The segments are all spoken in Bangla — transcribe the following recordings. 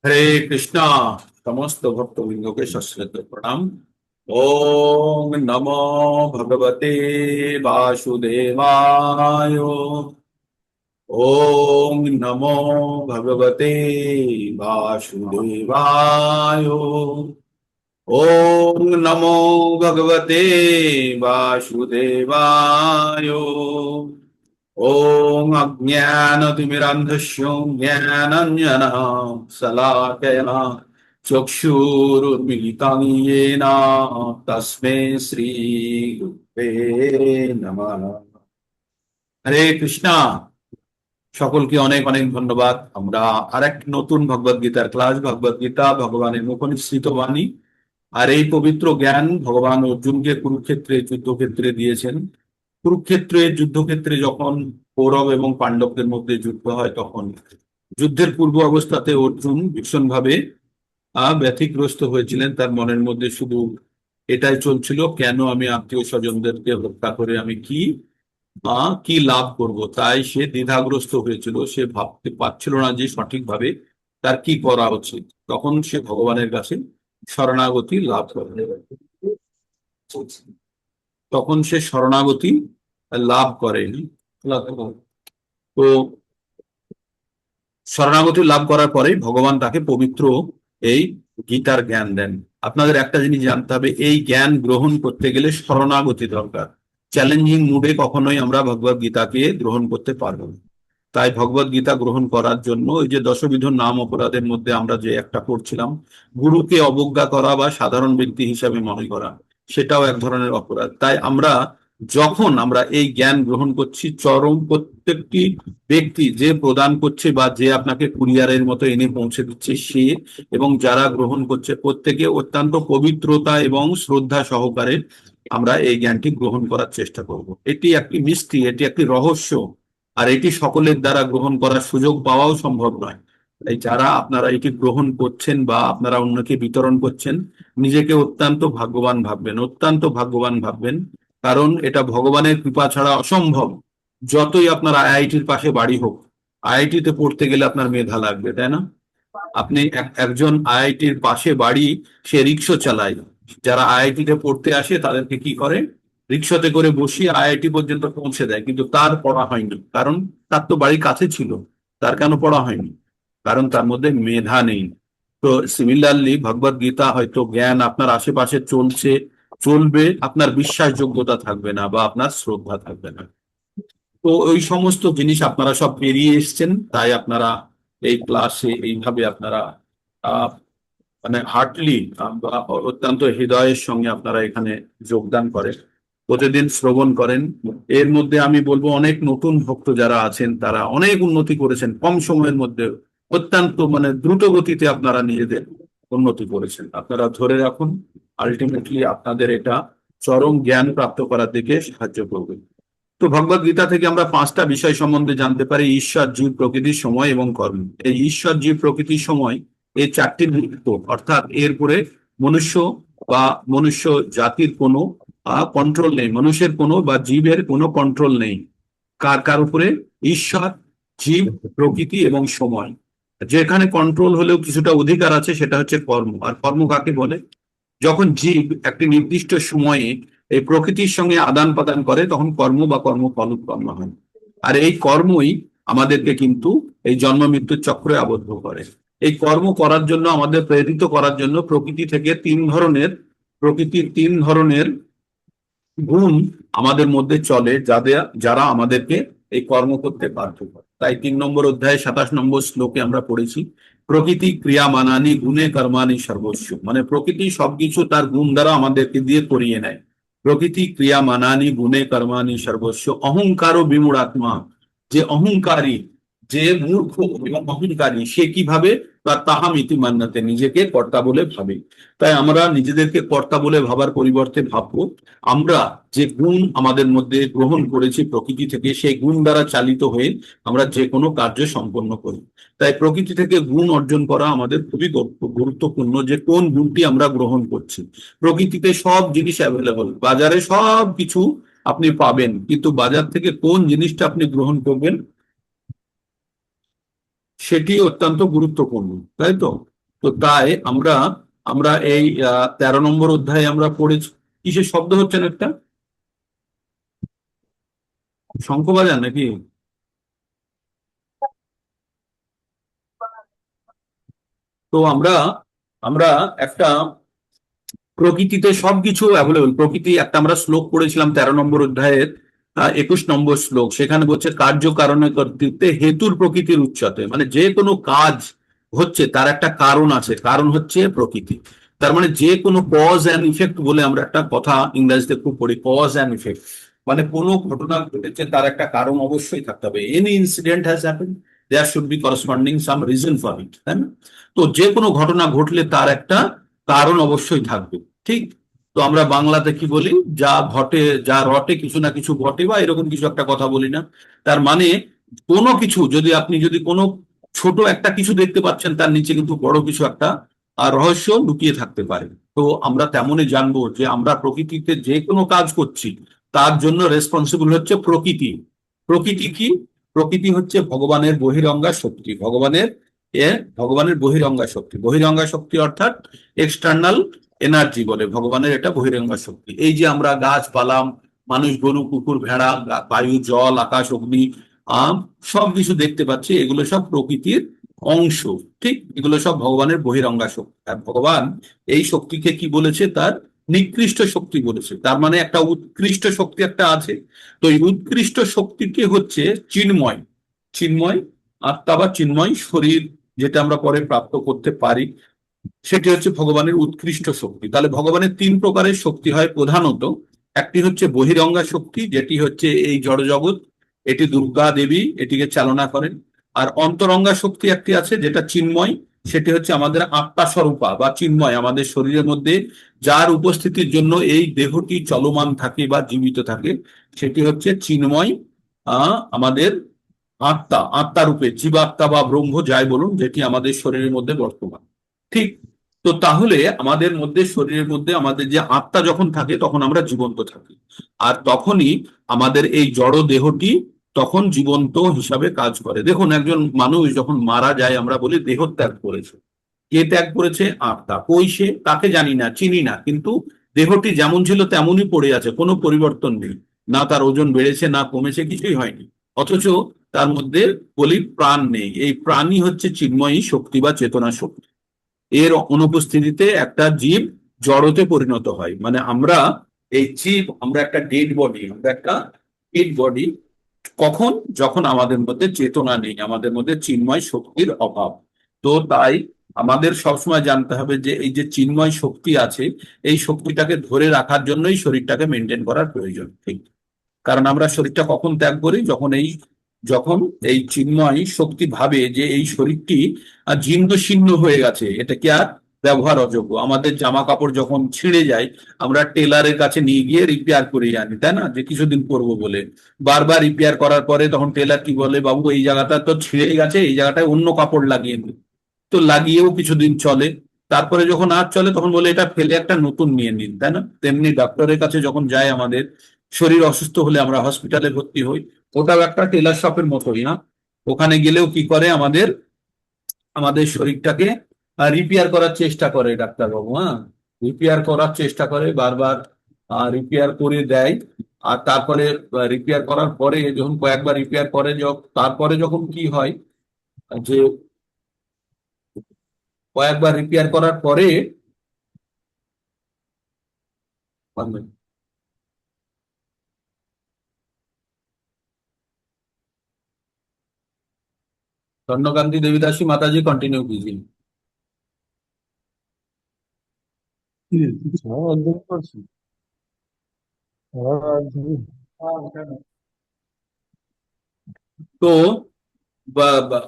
হরে কৃষ্ণ। সমস্ত ভক্তবৃন্দকে সশ্রদ্ধ প্রণাম। ওম নমো ভগবতে বাসুদেবায়। ওম নমো ভগবতে বাসুদেবায়। ওম নমো ভগবতে বাসুদেবায়। ওম অজ্ঞানতিমিরান্ধস্য জ্ঞানাঞ্জনঃ শলাকয়া চক্ষুরুন্মিলিतं येन তস্मै শ্রী গুরুবে নমঃ। হরে কৃষ্ণা। সকলকে অনেক অনেক ধন্যবাদ। আমরা আরেক নতুন ভগবদ গীতার ক্লাস, ভগবদ গীতা ভগবানের মুখনিসৃত বাণী। আর এই পবিত্র জ্ঞান ভগবান অর্জুনকে কুরুক্ষেত্রে যুদ্ধক্ষেত্রে দিয়েছেন। কুরুক্ষেত্রের যুদ্ধক্ষেত্রে যখন কৌরব এবং পাণ্ডবদের মধ্যে যুদ্ধ হয়, তখন যুদ্ধের পূর্ব অবস্থাতে অর্জুন ভীষণভাবে ব্যতিগ্রস্ত হয়েছিলেন। তার মনের মধ্যে শুধু এটাই চলছিল, কেন আমি আত্মীয় স্বজনদেরকে হত্যা করে আমি কি লাভ করব। তাই সে দ্বিধাগ্রস্ত হয়েছিল। সে ভাবতে পারছিল না যে সঠিকভাবে তার কি করা উচিত। তখন সে ভগবানের কাছে শরণাগতি লাভ করে। তখন সে শরণাগতি লাভ করেন। তো শরণাগতি লাভ করার পরে ভগবান তাকে পবিত্র এই গীতার জ্ঞান দেন। আপনাদের একটা জিনিস জানতে হবে, এই জ্ঞান গ্রহণ করতে গেলে শরণাগতি দরকার। চ্যালেঞ্জিং মুডে কখনোই আমরা ভগবত গীতাকে গ্রহণ করতে পারবো না। তাই ভগবত গীতা গ্রহণ করার জন্য ওই যে দশবিধ নাম অপরাধের মধ্যে আমরা যে একটা করছিলাম, গুরুকে অবজ্ঞা করা বা সাধারণ ব্যক্তি হিসাবে মনে করা, সেটাও এক ধরনের অপরাধ। তাই আমরা যখন আমরা এই জ্ঞান গ্রহণ করছি, চরম প্রত্যেকটি ব্যক্তি যে প্রদান করছে বা যে আপনাকে কুরিয়ারের মতো এনে পৌঁছে দিচ্ছে সে এবং যারা গ্রহণ করছে প্রত্যেকে অত্যন্ত পবিত্রতা এবং শ্রদ্ধা সহকারে আমরা এই জ্ঞানটি গ্রহণ করার চেষ্টা করব। এটি একটি মিষ্টি, এটি একটি রহস্য। আর এটি সকলের দ্বারা গ্রহণ করার সুযোগ পাওয়াও সম্ভব নয়। তাই যারা আপনারা এটি গ্রহণ করছেন বা আপনারা অন্যকে বিতরণ করছেন, নিজেকে অত্যন্ত ভাগ্যবান ভাববেন, অত্যন্ত ভাগ্যবান ভাববেন। কারণ এটা ভগবানের কৃপা ছাড়া অসম্ভব। যতই আপনার আইআইটির পাশে বাড়ি হোক, আইআইটিতে পড়তে গেলে আপনার মেধা লাগবে, তাই না? আপনি একজন আইআইটির পাশে বাড়ি, সে রিক্সা চালায়। যারা আইআইটিতে পড়তে আসে তাদেরকে কি করে, রিক্সাতে করে বসিয়ে আইআইটি পর্যন্ত পৌঁছে দেয়, কিন্তু তার পড়া হয়নি। কারণ তার তো বাড়ি কাছে ছিল। তার কেন পড়া হয়নি? কারণ তার মধ্যে মেধা নেই। তো সিমিলারলি ভগবত গীতা হয়তো জ্ঞান আপনার আশেপাশে চলছে, চলবে, আপনার বিশ্বাসযোগ্যতা থাকবে না বা আপনার শ্রদ্ধা থাকবে না। তো ওই সমস্ত জিনিস আপনারা সব পেরিয়ে এসছেন। তাই আপনারা এই ক্লাসে এইভাবে আপনারা আহ মানে হার্টলি বা অত্যন্ত হৃদয়ের সঙ্গে আপনারা এখানে যোগদান করেন, প্রতিদিন শ্রবণ করেন। এর মধ্যে আমি বলবো অনেক নতুন ভক্ত যারা আছেন তারা অনেক উন্নতি করেছেন কম সময়ের মধ্যে। অত্যন্ত দ্রুত গতিতে আপনারা নিজেদের উন্নতি করেছেন। আপনারা ধরে রাখুন, আলটিমেটলি আপনাদের এটা চরম জ্ঞান প্রাপ্ত করার দিকে সাহায্য করবে। তো ভগবত গীতা থেকে আমরা পাঁচটা বিষয় সম্বন্ধে জানতে পারি: ঈশ্বর, জীব, প্রকৃতি, সময় এবং কর্ম। এই ঈশ্বর, জীব, প্রকৃতি, সময়, এই চারটি নিত্য, অর্থাৎ এরপরে মনুষ্য বা মনুষ্য জাতির কোনো কন্ট্রোল নেই, মানুষের কোনো বা জীবের কোনো কন্ট্রোল নেই। কার কার উপরে? ঈশ্বর, জীব, প্রকৃতি এবং সময়। যেখানে কন্ট্রোল হলেও কিছুটা অধিকার আছে, সেটা হচ্ছে কর্ম। আর কর্ম কাকে বলে? যখন জীব একটি নির্দিষ্ট সময়ে এই প্রকৃতির সঙ্গে আদান প্রদান করে, তখন কর্ম বা কর্মফল উৎপন্ন হয়। আর এই কর্মই আমাদেরকে কিন্তু এই জন্ম মৃত্যুর চক্রে আবদ্ধ করে। এই কর্ম করার জন্য, আমাদের প্রেরিত করার জন্য প্রকৃতি থেকে প্রকৃতির তিন ধরনের গুণ আমাদের মধ্যে চলে, যারা আমাদেরকে এই কর্ম করতে বাধ্য করে। তাই 3 নম্বর অধ্যায়ে 27 নম্বর শ্লোকে আমরা পড়েছি, প্রকৃতি ক্রিয়া মানানি গুণে কর্মানি সর্বস্ব। প্রকৃতি সবকিছু তার গুণ দ্বারা আমাদেরকে দিয়ে করিয়ে নেয়। প্রকৃতি ক্রিয়া মানানি গুণে কর্মানি সর্বস্ব অহংকার ও বিমূঢ় আত্মা। যে অহংকারী, যে মূর্খ এবং অহংকারী, সে কিভাবে? তার তাহাম ইতি মান্যতে, নিজেকে কর্তা বলে ভাবে। তাই আমরা নিজেদেরকে কর্তা বলে ভাবার পরিবর্তে ভাববো আমরা যে গুণ আমাদের মধ্যে গ্রহণ করেছি প্রকৃতি থেকে, সেই গুণ দ্বারা চালিত হয়ে আমরা যে কোনো কার্য সম্পন্ন করি। তাই প্রকৃতি থেকে গুণ অর্জন করা আমাদের খুবই গুরুত্বপূর্ণ, যে কোন গুণটি আমরা গ্রহণ করছি। প্রকৃতিতে সব জিনিস অ্যাভেলেবল, বাজারে সব কিছু আপনি পাবেন, কিন্তু বাজার থেকে কোন জিনিসটা আপনি গ্রহণ করবেন সেটি অত্যন্ত গুরুত্বপূর্ণ, তাই তো? তো তাই আমরা আমরা এই 13 নম্বর অধ্যায়ে আমরা পড়েছি। কিসের শব্দ হচ্ছে না একটা? শঙ্খ বাজান নাকি? তো আমরা আমরা একটা প্রকৃতিতে সবকিছু অ্যাভেলেবল। প্রকৃতি একটা আমরা শ্লোক পড়েছিলাম 13 নম্বর অধ্যায়ের 21 নম্বর শ্লোক। সেখানে বলছে কার্য কারণে কর্তৃত্বে হেতুর প্রকৃতির উচ্চতে, মানে যে কোনো কাজ হচ্ছে তার একটা কারণ আছে, কারণ হচ্ছে প্রকৃতি। তার মানে যে কোনো কজ অ্যান্ড ইফেক্ট বলে আমরা একটা কথা ইংরেজিতে খুব পড়ি, কজ অ্যান্ড ইফেক্ট। মানে কোনো ঘটনা ঘটেছে তার একটা কারণ অবশ্যই থাকতে হবে। Any incident has happened, there should be corresponding some reason for it, তাই না? তো যে কোনো ঘটনা ঘটলে তার একটা কারণ অবশ্যই থাকবে। ঠিক। তো আমরা বাংলাতে কি বলি, যা ঘটে যা রটে কিছু না কিছু ঘটে, বা এরকম কিছু একটা কথা বলি না? তার মানে কোনো কিছু যদি আপনি যদি কোনো ছোট একটা কিছু দেখতে পাচ্ছেন, তার নিচে কিন্তু বড় কিছু একটা রহস্য লুকিয়ে থাকতে পারে। তো আমরা তেমনই জানবো যে আমরা প্রকৃতিতে যে কোনো কাজ করছি তার জন্য রেসপন্সিবল হচ্ছে প্রকৃতি। প্রকৃতি কি? প্রকৃতি হচ্ছে ভগবানের বহিরঙ্গা শক্তি। ভগবানের বহিরঙ্গা শক্তি। বহিরঙ্গা শক্তি অর্থাৎ এক্সটার্নাল এনার্জি বলে ভগবানের, এটা বহিরঙ্গা শক্তি। এই যে আমরা গাছপালা, মানুষ, গরু, কুকুর, ভেড়া, বায়ু, জল, আকাশ, অগ্নি, আম, সবকিছু দেখতে পাচ্ছি, এগুলো সব প্রকৃতির অংশ। ঠিক, এগুলো সব ভগবানের বহিরঙ্গা শক্তি। আর ভগবান এই শক্তিকে কি বলেছে? তার নিকৃষ্ট শক্তি বলেছে। তার মানে একটা উৎকৃষ্ট শক্তি একটা আছে। তো এই উৎকৃষ্ট শক্তিকে হচ্ছে চিন্ময়। চিন্ময় আত্মা বা চিন্ময় শরীর, যেটা আমরা পরে প্রাপ্ত করতে পারি, সেটি হচ্ছে ভগবানের উৎকৃষ্ট শক্তি। তাহলে ভগবানের 3 প্রকারের শক্তি হয় প্রধানত। একটি হচ্ছে বহিরঙ্গা শক্তি, যেটি হচ্ছে এই জড় জগৎ, এটি দুর্গা দেবী এটিকে চালনা করেন। আর অন্তরঙ্গা শক্তি একটি আছে যেটা চিন্ময়, সেটি হচ্ছে আমাদের আত্মা স্বরূপা বা চিন্ময়, আমাদের শরীরের মধ্যে যার উপস্থিতির জন্য এই দেহটি চলমান থাকে বা জীবিত থাকে, সেটি হচ্ছে চিন্ময়। আমাদের আত্মা, আত্মারূপে জীবাত্মা বা ব্রহ্ম যাই বলুন, যেটি আমাদের শরীরের মধ্যে বর্তমান। ঠিক। তো তাহলে আমাদের মধ্যে, শরীরের মধ্যে আমাদের যে আত্মা যখন থাকে তখন আমরা জীবন্ত থাকি। আর তখনই আমাদের এই জড় দেহটি তখন জীবন্ত হিসাবে কাজ করে। দেখুন, একজন মানুষ যখন মারা যায় আমরা বলি দেহ ত্যাগ করেছে। কে ত্যাগ করেছে? আত্মা। কই সে? তাকে জানি না, চিনি না, কিন্তু দেহটি যেমন ছিল তেমনই পড়ে আছে, কোনো পরিবর্তন নেই। না তার ওজন বেড়েছে না কমেছে, কিছুই হয়নি। অথচ তার মধ্যে বলি প্রাণ নেই। এই প্রাণই হচ্ছে চিন্ময়ী শক্তি বা চেতনা শক্তি। এর অনুপস্থিতিতে একটা জীব জড়তে পরিণত হয়। মানে আমরা এই জীব, আমরা একটা ডেড বডি, আমরা একটা ডেড বডি। কখন? যখন আমাদের মধ্যে চেতনা নেই, আমাদের মধ্যে চিন্ময় শক্তির অভাব। তো তাই আমাদের সবসময় জানতে হবে যে এই যে চিন্ময় শক্তি আছে, এই শক্তিটাকে ধরে রাখার জন্যই শরীরটাকে মেনটেন করার প্রয়োজন। ঠিক। কারণ আমরা শরীরটা কখন ত্যাগ করি? যখন এই চিন্ময় শক্তি ভাবে যে এই শরীরটি জীর্ণ শীর্ণ হয়ে গেছে, এটা কি আর ব্যবহার অযোগ্য। আমাদের জামা কাপড় যখন ছিঁড়ে যায়, আমরা টেলারের কাছে নিয়ে গিয়ে রিপেয়ার করে আনি, তাই না? যে কিছুদিন পরবো বলে। বারবার রিপেয়ার করার পরে তখন টেলার কি বলে, বাবু এই জায়গাটা তো ছিঁড়ে গেছে, এই জায়গাটায় অন্য কাপড় লাগিয়ে দিন। তো লাগিয়েও কিছুদিন চলে, তারপরে যখন আর চলে তখন বলে এটা ফেলে একটা নতুন নিয়ে নিন, তাই না? তেমনি ডক্টরের কাছে যখন যায় আমাদের, শরীর অসুস্থ হলে আমরা হসপিটালে ভর্তি হই, ওটাও একটা টেলার শপের মতোই না? ওখানে গেলেও কি করে, আমাদের আমাদের শরীরটাকে রিপেয়ার করার চেষ্টা করে ডাক্তারবাবু। হ্যাঁ, রিপেয়ার করার চেষ্টা করে বারবার, রিপেয়ার করে দেয়। আর তারপরে রিপেয়ার করার পরে যখন কয়েকবার রিপেয়ার করে, তারপরে যখন কি হয় যে কয়েকবার রিপেয়ার করার পরে, स्वर्णकांति देवीदासी माता जी कंटिन्यू कीजिए। हाँ एकदम परफेक्ट। हाँ एकदम। তো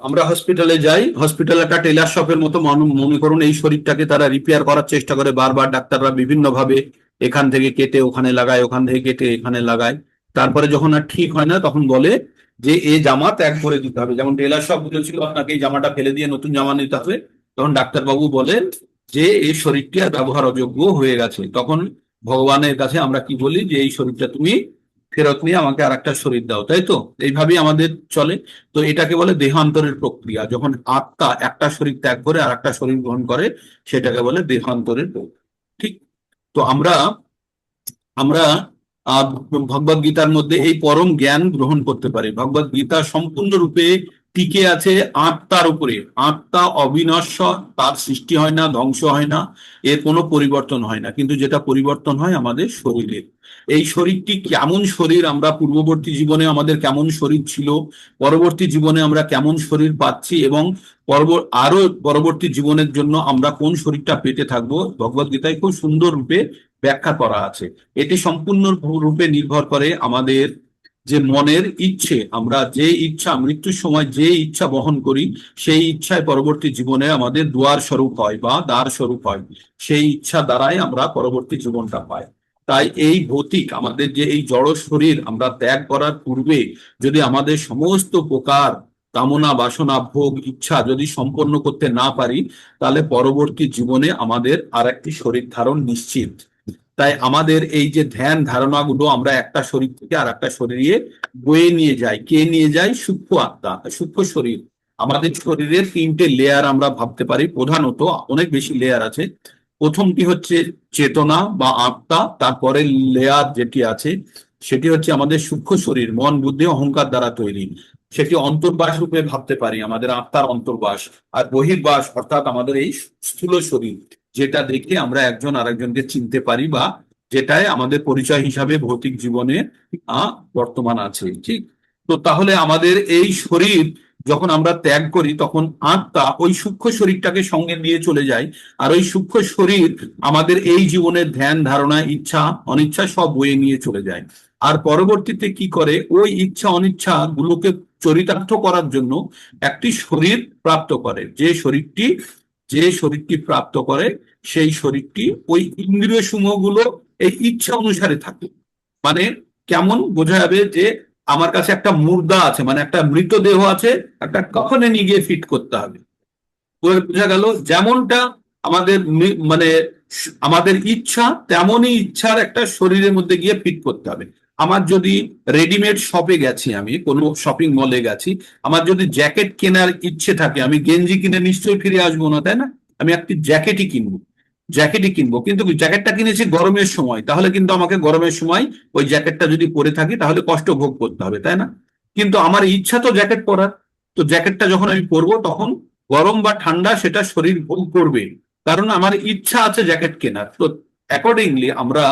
আমরা হসপিটালে যাই, হসপিটাল একটা টেলার শপের মতো মনে করুন। এই শরীরটাকে তারা রিপেয়ার করার চেষ্টা করে বারবার, ডাক্তাররা বিভিন্ন ভাবে এখান থেকে কেটে ওখানে লাগায়, ওখান থেকে কেটে এখানে লাগায়। তারপরে যখন আর ঠিক হয় না তখন বলে যে এই জামা ত্যাগ করে দিতে হবে। যেমন টেলার শপ বলেছিল আপনাকে এই জামাটা ফেলে দিয়ে নতুন জামা নিতে হবে, তখন ডাক্তারবাবু বলেন যে এই শরীরটি আর ব্যবহার অযোগ্য হয়ে গেছে। তখন ভগবানের কাছে আমরা কি বলি যে এই শরীরটা তুমি ফেরত নিয়ে আমাকে আর একটা শরীর দাও, তাই তো? এইভাবেই আমাদের চলে। তো এটাকে বলে দেহান্তরের প্রক্রিয়া। যখন আত্মা একটা শরীর ত্যাগ করে আর একটা শরীর গ্রহণ করে, সেটাকে বলে দেহান্তরের প্রক্রিয়া। ঠিক। তো আমরা আমরা আহ ভগবদ গীতার মধ্যে এই পরম জ্ঞান গ্রহণ করতে পারি। ভগবদ গীতা সম্পূর্ণরূপে টিকে আছে আত্মার উপরে। আত্মা অবিনশ্বর, তার সৃষ্টি হয় না, ধ্বংস হয় না, এর কোনো পরিবর্তন হয় না। কিন্তু যেটা পরিবর্তন হয় আমাদের শরীরের। এই শরীরটি কেমন শরীর, আমরা পূর্ববর্তী জীবনে আমাদের কেমন শরীর ছিল, পরবর্তী জীবনে আমরা কেমন শরীর পাচ্ছি, এবং আরো পরবর্তী জীবনের জন্য আমরা কোন শরীরটা পেতে থাকবো, ভগবদ গীতায় খুব সুন্দর রূপে ব্যাখ্যা করা আছে। এটি সম্পূর্ণ রূপে নির্ভর করে আমাদের যে মনের ইচ্ছে। আমরা যে ইচ্ছা মৃত্যুর সময় যে ইচ্ছা বহন করি, সেই ইচ্ছায় পরবর্তী জীবনে আমাদের দুয়ার স্বরূপ হয় বা দ্বার স্বরূপ হয়। সেই ইচ্ছা দ্বারাই আমরা পরবর্তী জীবনটা পাই। তাই এই ভৌতিক আমাদের যে এই জড় শরীর আমরা ত্যাগ করার পূর্বে যদি আমাদের সমস্ত প্রকার কামনা বাসনা ভোগ ইচ্ছা যদি সম্পন্ন করতে না পারি, তাহলে পরবর্তী জীবনে আমাদের আর একটি শরীর ধারণ নিশ্চিত। তাই আমাদের এই যে ধ্যান ধারণাগুলো আমরা একটা শরীর থেকে আর একটা শরীরে বয়ে নিয়ে যাই। কে নিয়ে যায়? সূক্ষ্ম আত্মা, সূক্ষ্ম শরীর। আমাদের শরীরের তিনটে লেয়ার আমরা ভাবতে পারি, প্রধানত অনেক বেশি লেয়ার আছে। প্রথমটি হচ্ছে চেতনা বা আত্মা, তারপরে লেয়ার যেটি আছে সেটি হচ্ছে আমাদের সূক্ষ্ম শরীর, মন বুদ্ধি অহংকার দ্বারা তৈরি। সেটি অন্তর্বাস রূপে ভাবতে পারি, আমাদের আত্মার অন্তর্বাস। আর বহির্বাস অর্থাৎ আমাদের এই স্থূল শরীর, যেটা দেখে আমরা একজন আরেকজনকে চিনতে পারি বা যেটাই আমাদের পরিচয় হিসাবে ভৌতিক জীবনে বর্তমান আছে। ঠিক। তো তাহলে আমাদের এই শরীর যখন আমরা ত্যাগ করি, তখন আত্মা ওই সূক্ষ্ম শরীরটাকে সঙ্গে নিয়ে চলে যায়। আর ওই সূক্ষ্ম শরীর আমাদের এই জীবনের ধ্যান ধারণা ইচ্ছা অনিচ্ছা সব বয়ে নিয়ে চলে যায়। আর পরবর্তীতে কি করে, ওই ইচ্ছা অনিচ্ছা গুলোকে চরিতার্থ করার জন্য একটি শরীর প্রাপ্ত করে। যে শরীরটি প্রাপ্ত করে সেই শরীরটি ওই ইন্দ্রিয় সমূহগুলো এই ইচ্ছা অনুসারে থাকে। মানে কেমন বোঝা যাবে যে আমার কাছে একটা মুর্দা আছে, মানে একটা মৃতদেহ আছে, একটা কখনে নিয়ে গিয়ে ফিট করতে হবে। বোঝা গেল যেমনটা আমাদের মানে আমাদের ইচ্ছা, তেমনই ইচ্ছার একটা শরীরের মধ্যে গিয়ে ফিট করতে হবে। আমার যদি রেডিমেড শপে গেছি, আমি কোনো শপিং মলে গেছি, আমার যদি জ্যাকেট কেনার ইচ্ছে থাকে, আমি গেঞ্জি কিনে নিশ্চয়ই ফিরে আসবো না, তাই না? আমি একটি জ্যাকেটই কিনবো, কিন্তু জ্যাকেটটা কিনেছি গরমের সময়, তাহলে কিন্তু আমাকে গরমের সময় ওই জ্যাকেটটা যদি পরে থাকি তাহলে কষ্ট ভোগ করতে হবে, তাই না? কিন্তু আমার ইচ্ছা তো জ্যাকেট পরার। তো জ্যাকেটটা যখন আমি পরবো, তখন গরম বা ঠান্ডা সেটা শরীর ভোগ করবে, কারণ আমার ইচ্ছা আছে জ্যাকেট কেনার। তো অ্যাকর্ডিংলি আমরা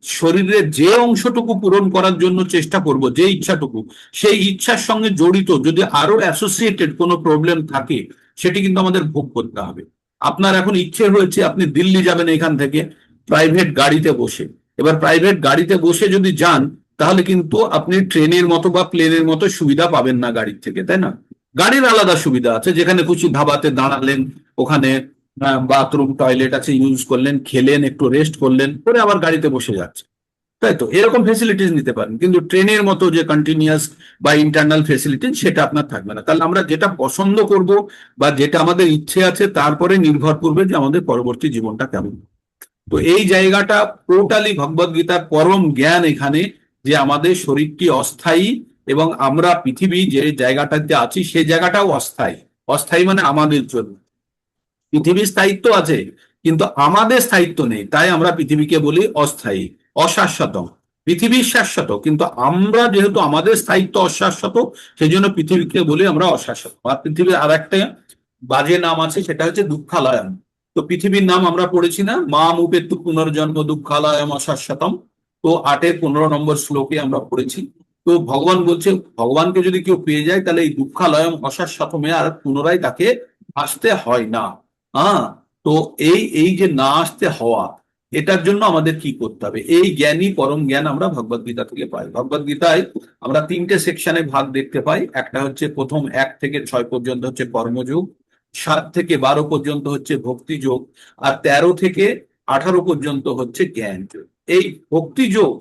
শরীরের যে অংশটুকু পূরণ করার জন্য চেষ্টা করব, যে ইচ্ছাটুকু, সেই ইচ্ছার সঙ্গে জড়িত যদি আরো অ্যাসোসিয়েটেড কোনো প্রবলেম থাকে, সেটি কিন্তু আমাদের ভোগ করতে হবে। আপনার এখন ইচ্ছে হয়েছে আপনি দিল্লি যাবেন এখান থেকে প্রাইভেট গাড়িতে বসে। এবার প্রাইভেট গাড়িতে বসে যদি যান, তাহলে কিন্তু আপনি ট্রেনের মতো বা প্লেনের মতো সুবিধা পাবেন না গাড়ির থেকে, তাই না? গাড়ির আলাদা সুবিধা আছে, যেখানে খুশি ধাবাতে দাঁড়ালেন, ওখানে বাথরুম টয়লেট আছে, ইউজ করলেন, খেলেন, একটু রেস্ট করলেন, পরে আবার গাড়িতে বসে যাচ্ছে, তাই তো? এরকম ফেসিলিটিস নিতে পারেন। কিন্তু ট্রেনের মতো যে কন্টিনিউয়াস বা ইন্টারনাল ফেসিলিটি, সেটা আপনার থাকবে না। তাহলে আমরা যেটা পছন্দ করব বা যেটা আমাদের ইচ্ছে আছে, তারপরে নির্ভর করবে যে আমাদের পরবর্তী জীবনটা কেমন। তো এই জায়গাটা টোটালি ভগবদ গীতার পরম জ্ঞান এখানে, যে আমাদের শরীরটি অস্থায়ী এবং আমরা পৃথিবী যে জায়গাটাতে আছি সেই জায়গাটাও অস্থায়ী। অস্থায়ী মানে আমাদের জন্য। পৃথিবীর স্থায়িত্ব আছে, কিন্তু আমাদের স্থায়িত্ব নেই, তাই আমরা পৃথিবীকে বলি অস্থায়ী, অশাশ্বত। পৃথিবী শাশ্বত, কিন্তু আমরা যেহেতু আমাদের স্থায়িত্ব অশাশ্বত, সেই জন্য পৃথিবীকে বলি আমরা অশাশ্বত। আর পৃথিবীর আর একটা বাজে নাম আছে, সেটা হচ্ছে দুঃখালয়ম। তো পৃথিবীর নাম আমরা পড়েছি না, মা উপেত্তু পুনর্জন্ম দুঃখালয়ম অশাশ্বতম। তো 8-15 নম্বর শ্লোকে আমরা পড়েছি। তো ভগবান বলছে, ভগবানকে যদি কেউ পেয়ে যায়, তাহলে এই দুঃখালয়ম অশাশ্বতমে আর পুনরায় তাকে আসতে হয় না। হ্যাঁ। তো এই এই যে না আসতে হওয়া, এটার জন্য আমাদের কি করতে হবে? এই জ্ঞানই পরম জ্ঞান আমরা ভগবদ গীতা থেকে পাই। ভগবদ গীতায় আমরা 3টে সেকশনে ভাগ দেখতে পাই। একটা হচ্ছে প্রথম 1 থেকে 6 পর্যন্ত হচ্ছে কর্মযোগ, 7 থেকে 12 পর্যন্ত হচ্ছে ভক্তিযোগ, আর 13 থেকে 18 পর্যন্ত হচ্ছে জ্ঞান যোগ। এই ভক্তিযোগ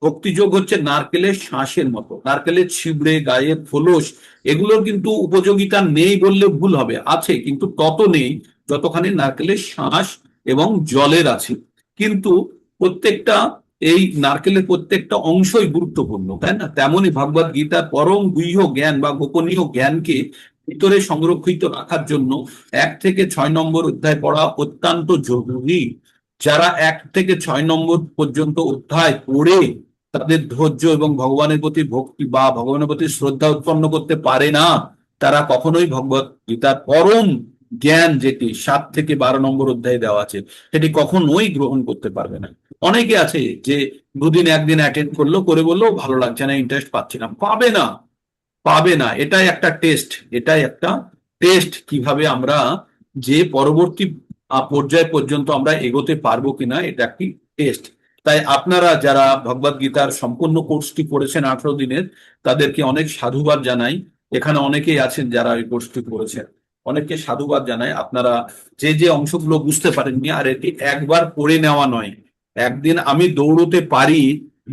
ভক্তিযোগ হচ্ছে নারকেলের শাঁসের মতো, নারকেলের ছিবড়ে গায়ের খোলস, এগুলোর কিন্তু উপযোগিতা নেই বললে ভুল হবে, আছে, কিন্তু তত নেই যতখানি নারকেলের শাঁস এবং জলের আছে। কিন্তু প্রত্যেকটা এই নারকেলের প্রত্যেকটা অংশই গুরুত্বপূর্ণ, তাই না? তেমনই ভগবদ গীতার পরম গুহ্য জ্ঞান বা গোপনীয় জ্ঞানকে ভিতরে সংরক্ষিত রাখার জন্য 1 থেকে 6 নম্বর অধ্যায় পড়া অত্যন্ত জরুরি। যারা 1 থেকে 6 নম্বর পর্যন্ত অধ্যায় পড়ে তাদের ধৈর্য এবং ভগবানের প্রতি ভক্তি বা ভগবানের প্রতি শ্রদ্ধা উৎপন্ন করতে পারে না, তারা কখনোই ভগবত গীতার পরম জ্ঞান, যেটি 7 থেকে 12 নম্বর অধ্যায়ে দেওয়া আছে, সেটি কখনোই গ্রহণ করতে পারবে না। অনেকে আছে যে দুদিন একদিন অ্যাটেন্ড করলো, করে বললো ভালো লাগছে না, ইন্টারেস্ট পাচ্ছি না, পাবে না, পাবে না। এটাই একটা টেস্ট, এটাই একটা টেস্ট কিভাবে আমরা যে পরবর্তী পর্যায় পর্যন্ত আমরা এগোতে পারবো কিনা, এটা একটি টেস্ট। তাই আপনারা যারা ভগবদ গীতার সম্পূর্ণ কোর্সটি করেছেন 18 দিনের, তাদেরকে অনেক সাধুবাদ জানাই। এখানে অনেকেই আছেন যারা এই কোর্সটি করেছেন, অনেককে সাধুবাদ জানাই। আপনারা যে যে অংশগুলো বুঝতে পারেননি, আর এটি একবার পড়ে নেওয়া নয়। একদিন আমি দৌড়তে পারি,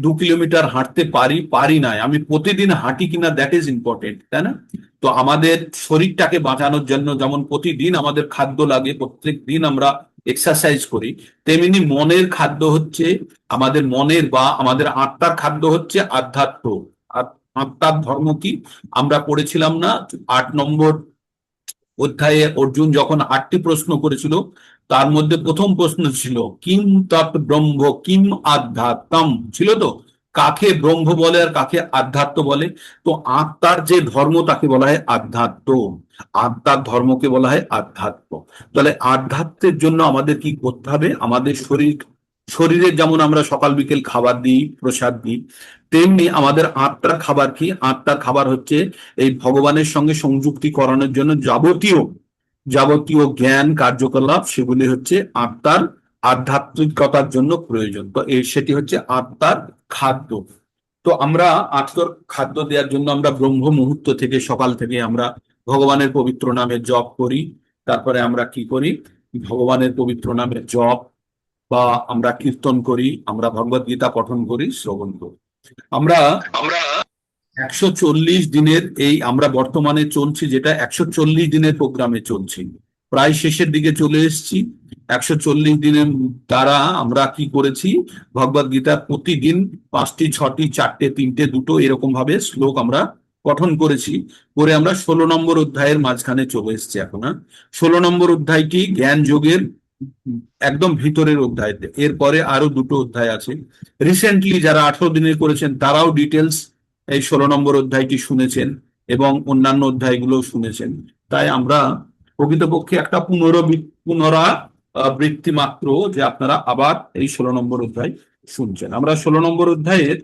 2 কিলোমিটার হাঁটতে পারি, পারি নাই, আমি প্রতিদিন হাঁটি কিনা, দ্যাট ইজ ইম্পর্টেন্ট, তাই না? তো আমাদের শরীরটাকে বাঁচানোর জন্য যেমন প্রতিদিন আমাদের খাদ্য লাগে, প্রত্যেক দিন আমরা এক্সারসাইজ করি, তেমনি মনের খাদ্য হচ্ছে, আমাদের মনের বা আমাদের আত্মার খাদ্য হচ্ছে আধ্যাত্ম। আর আত্মার ধর্ম কি আমরা পড়েছিলাম না 8 নম্বর অধ্যায়ে? অর্জুন যখন 8টি প্রশ্ন করেছিল, তার মধ্যে প্রথম প্রশ্ন ছিল কিম তৎ ব্রহ্ম কিম আধ্যাত্মম, ছিল তো? কাকে ব্রহ্ম বলে আর কাকে আধ্যাত্ম বলে? তো আত্মার যে ধর্ম তাকে বলা হয় আধ্যাত্ম, আত্মার ধর্মকে বলা হয় আধ্যাত্ম। তাহলে আধ্যাত্মের জন্য আমাদের কি করতে হবে? আমাদের শরীরের যেমন আমরা সকাল বিকেল খাবার দিই, প্রসাদ দিই, তেমনি আমাদের আত্মার খাবার কি? আত্মার খাবার হচ্ছে এই ভগবানের সঙ্গে সংযুক্তি করানোর জন্য যাবতীয় যাবতীয় জ্ঞান কার্যকলাপ, সেগুলি হচ্ছে আত্মার আধ্যাত্মিকতার জন্য প্রয়োজন। তো সেটি হচ্ছে আত্মার খাদ্য। তো আমরা আত্মার খাদ্য দেওয়ার জন্য আমরা ব্রহ্ম মুহূর্ত থেকে, সকাল থেকে আমরা ভগবানের পবিত্র নামে জপ করি। তারপরে আমরা কি করি? ভগবানের পবিত্র নামে জপ বা আমরা কীর্তন করি, আমরা ভগবদ গীতা পঠন করি, শ্রবণ করি। আমরা আমরা 140 দিনের এই আমরা বর্তমানে চলছি, যেটা 140 দিনের প্রোগ্রামে চলছি, প্রায় শেষের দিকে চলে এসেছি। 140 দিনের দ্বারা আমরা কি করেছি? ভগবদ গীতার প্রতিদিন 5টি, 6টি, 4টে, 3টে, 2টো এরকম ভাবে শ্লোক আমরা পঠন করেছি। করে আমরা 16 নম্বর অধ্যায়ের মাঝখানে চলে এসেছি এখন। 16 নম্বর অধ্যায়টি জ্ঞান যোগের একদম ভিতরের অধ্যায়। এরপরে আরো 2টো অধ্যায় আছে। রিসেন্টলি যারা 18 দিনের করেছেন তারাও ডিটেলস এই 16 নম্বর অধ্যায়টি শুনেছেন এবং অন্যান্য অধ্যায়গুলো শুনেছেন। তাই আমরা প্রকৃতপক্ষে একটা পুনরাবৃত্তি মাত্র, যে আপনারা আবার এই 16 নম্বর অধ্যায় শুনছেন। আমরা 16 নম্বর অধ্যায়ের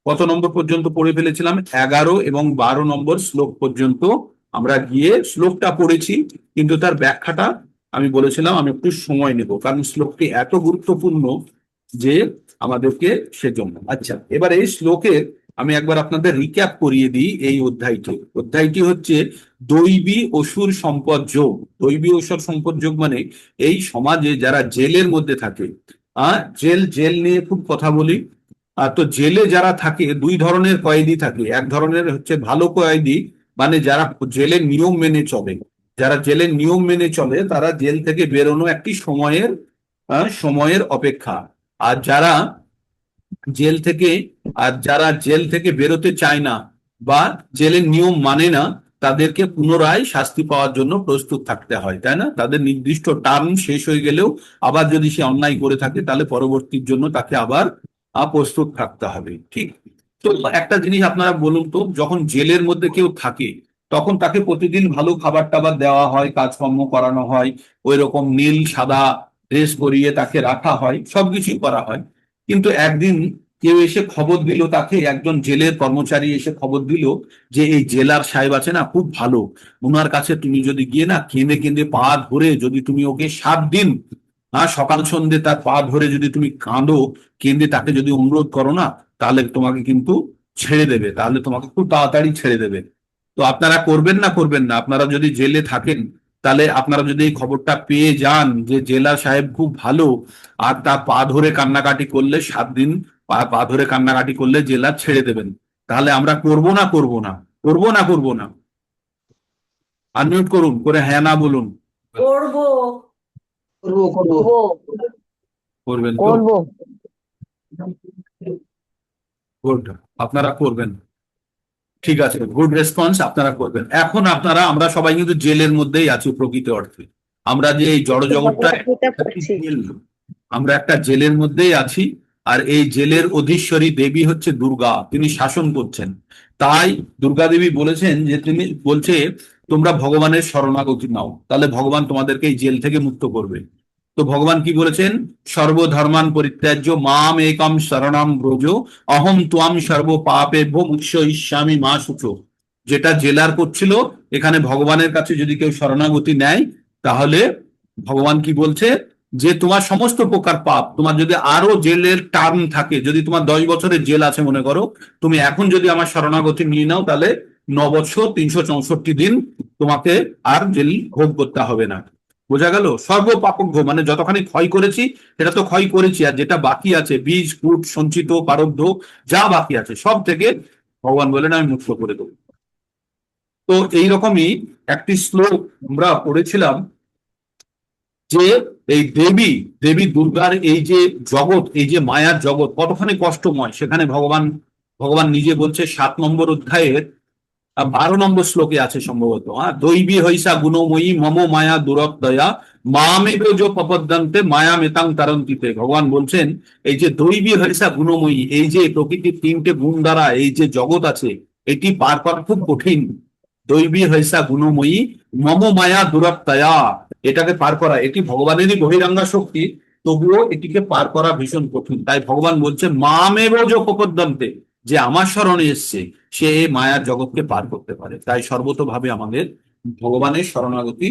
কত নম্বর পর্যন্ত পড়ে ফেলেছিলাম? 11 এবং 12 নম্বর শ্লোক পর্যন্ত আমরা গিয়ে শ্লোকটা পড়েছি, কিন্তু তার ব্যাখ্যাটা আমি বলেছিলাম আমি একটু সময় নেব, কারণ শ্লোকটি এত গুরুত্বপূর্ণ যে আমাদেরকে সেজন্য। আচ্ছা, এবার এই শ্লোকের আমি একবার আপনাদের রিক্যাপ করিয়ে দিই। এই অধ্যায়টি হচ্ছে দৈবী অসুর সম্পদ যোগ। দৈবী অসুর সম্পদ যোগ মানে এই সমাজে যারা জেলের মধ্যে থাকে, জেল নিয়ে খুব কথা বলি। তো জেলে যারা থাকে, 2 ধরনের কয়েদি থাকে। এক ধরনের হচ্ছে ভালো কয়েদি, মানে যারা জেলের নিয়ম মেনে চলে। যারা জেলের নিয়ম মেনে চলে তারা জেল থেকে বেরোনো একটি সময়ের অপেক্ষা। আর জেল থেকে যারা জেল থেকে বেরোতে চায় না বা জেলের নিয়ম মানে না, তাদেরকে পুনরায় শাস্তি পাওয়ার জন্য প্রস্তুত থাকতে হয়, তাই না? তাদের নির্দিষ্ট টার্ম শেষ হয়ে গেলেও আবার যদি সে অন্যায় করে থাকে, তাহলে পরবর্তীর জন্য তাকে আবার প্রস্তুত থাকতে হবে, ঠিক? তো একটা জিনিস আপনারা বলুন তো, যখন জেলের মধ্যে কেউ থাকে তখন তাকে প্রতিদিন ভালো খাবার টাবার দেওয়া হয়, কাজকর্ম করানো হয়, ওই রকম নীল সাদা ড্রেস পরিয়ে তাকে রাখা হয়, সবকিছুই করা হয়। কিন্তু একদিন কেউ এসে খবর দিল, তাকে একজন জেলের কর্মচারী এসে খবর দিল যে এই জেলার সাহেব আছে না, খুব ভালো, ওনার কাছে তুমি যদি গিয়ে না কেঁদে কেঁদে পা ধরে যদি তুমি ওকে 7 দিন, সকাল সন্ধ্যে তার পা ধরে যদি তুমি কাঁদো, কেঁদে তাকে যদি অনুরোধ করো না, তাহলে তোমাকে কিন্তু ছেড়ে দেবে, তাহলে তোমাকে খুব তাড়াতাড়ি ছেড়ে দেবে। তো আপনারা করবেন না? করবেন না? আপনারা যদি জেলে থাকেন, তাহলে আপনারা যদি এই খবরটা পেয়ে যান যে জেলা সাহেব খুব ভালো, আর তার পা ধরে কান্নাকাটি করলে 7 দিন পা ধরে কান্নাকাটি করলে জেলা ছেড়ে দেবেন, তাহলে আমরা করব না? করব না? করব না? করব না? আনমিউট করুন, করে হ্যাঁ না বলুন। করবো করবো করবো করবো করবেন তো? করবো গুড, আপনারা করবেন। ঠিক আছে, গুড রেসপন্স, আপনারা করবেন। এখন আপনারা, আমরা সবাই কিন্তু জেলের মধ্যেই আছি প্রকৃত অর্থে। আমরা যে এই জড় জগৎটা, ভগবদ্গীতা পড়ছি। জেল, আমরা একটা জেলের মধ্যেই আছি। আর এই জেলের অধীশ্বরী দেবী হচ্ছে দুর্গা, তিনি শাসন করছেন। তাই দুর্গা দেবী বলেছেন যে, তিনি বলছে তোমরা ভগবানের শরণাগতি নাও, তাহলে ভগবান তোমাদেরকে এই জেল থেকে মুক্ত করবে। তো ভগবান কি বলেছেন? সর্বধর্মান পরিত্যাজ্য মাম একম শরণাম ব্রজ, অহম ত্বাম সর্ব পাপেভ্যো মুচ্যইষ্যামি মা শুচো। যেটা জেলার করছিল, এখানে ভগবানের কাছে যদি কেউ শরণাগতি নেয়, তাহলে ভগবান কি বলছে যে তোমার সমস্ত প্রকার পাপ, তোমার যদি আরো জেলের টার্ম থাকে, যদি তোমার 10 বছরের জেল আছে মনে করো, তুমি এখন যদি আমার শরণাগতি নিয়ে নাও, তাহলে 9 বছর 364 দিন তোমাকে আর জেল ভোগ করতে হবে না। বোঝা গেল? সর্ব পাপজ্ঞ মানে যতখানি ক্ষয় করেছি সেটা তো ক্ষয় করেছি, আর যেটা বাকি আছে বীজ কূট সঞ্চিত প্রারব্ধ যা বাকি আছে সব থেকে ভগবান বলেন আমি মুক্ত করে দেবো। তো এইরকমই একটি শ্লোক আমরা পড়েছিলাম যে এই দেবী দেবী দুর্গার এই যে জগৎ, এই যে মায়ার জগৎ কতখানি কষ্টময়, সেখানে ভগবান ভগবান নিজে বলছে 7 নম্বর অধ্যায়ের 12 নম্বর শ্লোকে আছে সম্ভবত, হ্যাঁ, দৈবী হৈসা গুণময়ী মম মায়া দুরত্তয়া মামেব যো প্রপদ্যন্তে মায়া মেতাং তারন্তিতে। ভগবান বলছেন এই যে দৈবী হৈসা গুণময়ী, এই যে প্রকৃতির 3টে গুণ দ্বারা এই যে জগৎ আছে, এটি পার করা খুব কঠিন। দৈবী হৈসা গুণময়ী মম মায়া দুরত্তয়া, এটাকে পার করা, এটি ভগবানেরই বহিরাঙ্গা শক্তি, তবুও এটিকে পার করা ভীষণ কঠিন। তাই ভগবান বলছে মামেব যো প্রপদ্যন্তে, যে আমার শরণে এসছে সে এই মায়ার জগৎকে পার করতে পারে। তাই সর্বতোভাবে আমাদের ভগবানের শরণাগতি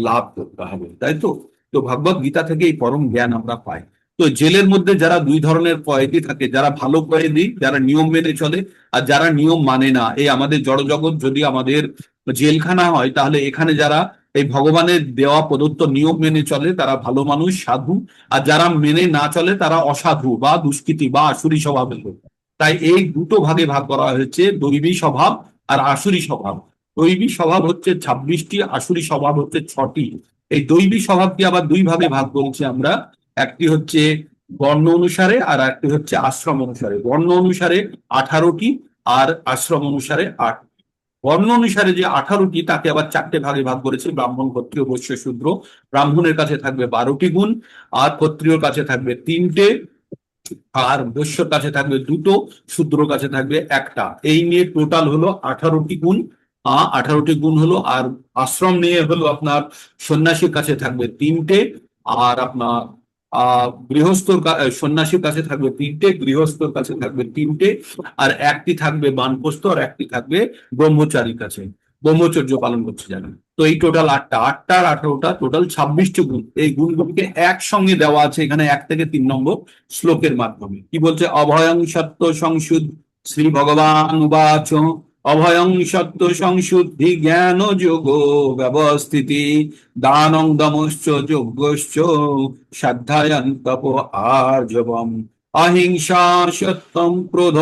লাভ করতে হবে, তাই তো। তো ভগবত গীতা থেকে এই পরম জ্ঞান আমরা পাই। তো জেলের মধ্যে যারা 2 ধরনের কয়েদি থাকে, যারা ভালো কয়েদি, যারা নিয়ম মেনে চলে, আর যারা নিয়ম মানে না। এই আমাদের জড়জগৎ যদি আমাদের জেলখানা হয়, তাহলে এখানে যারা এই ভগবানের দেওয়া প্রদত্ত নিয়ম মেনে চলে তারা ভালো মানুষ, সাধু। আর যারা মেনে না চলে তারা অসাধু বা দুষ্কৃতী বা আসুরি স্বভাবের লোক। তাই এই দুটো ভাগে ভাগ করা হয়েছে, দৈবী স্বভাব আর আসুরি স্বভাব। দৈবী স্বভাব হচ্ছে 26টি, আসুরি স্বভাব হচ্ছে 6টি। এই দৈবী স্বভাবকে আবার 2 ভাগে ভাগ করেছি আমরা। একটি হচ্ছে বর্ণ অনুসারে, আর একটি হচ্ছে আশ্রম অনুসারে। বর্ণ অনুসারে 18টি, আর আশ্রম অনুসারে 8। বর্ণ অনুসারে যে 18টি, তাকে আবার 4টে ভাগে ভাগ করেছে, ব্রাহ্মণ, ক্ষত্রিয়, বৈশ্য, শূদ্র। ব্রাহ্মণের কাছে থাকবে 12টি গুণ, আর ক্ষত্রিয়র কাছে থাকবে 3টে, আর বৈশ্যর কাছে থাকবে 2টো, শূদ্রর কাছে থাকবে 1টা। এই নিয়ে টোটাল হলো 18টি গুণ। 18টি গুণ হলো। আর আশ্রম নিয়ে হলো আপনার সন্ন্যাসীর কাছে থাকবে 3টে, আর আপনার সন্ন্যাসীর কাছে থাকবে 3টে, গৃহস্থর কাছে থাকবে 3টে, আর একটি থাকবে বানপ্রস্থ, আর একটি থাকবে ব্রহ্মচারীর কাছে, ব্রহ্মচর্য পালন করছে জানেন। তো এই টোটাল 8টা, 8টা আর 18টা টোটাল 26টি গুণ। এই গুণগুলিকে একসঙ্গে দেওয়া আছে এখানে 1 থেকে 3 নম্বর শ্লোকের মাধ্যমে। কি বলছে? অভয়ং সত্য সংশুদ্ধ, শ্রী ভগবান উবাচ, অভয়ং সত্য সংশুদ্ধি জ্ঞান যোগ ব্যবস্থিতি, দানং দমশ্চ যজ্ঞশ্চ সাধ্যায়ন তপ আর্জবম, অহিংসা সত্যম ক্রোধ,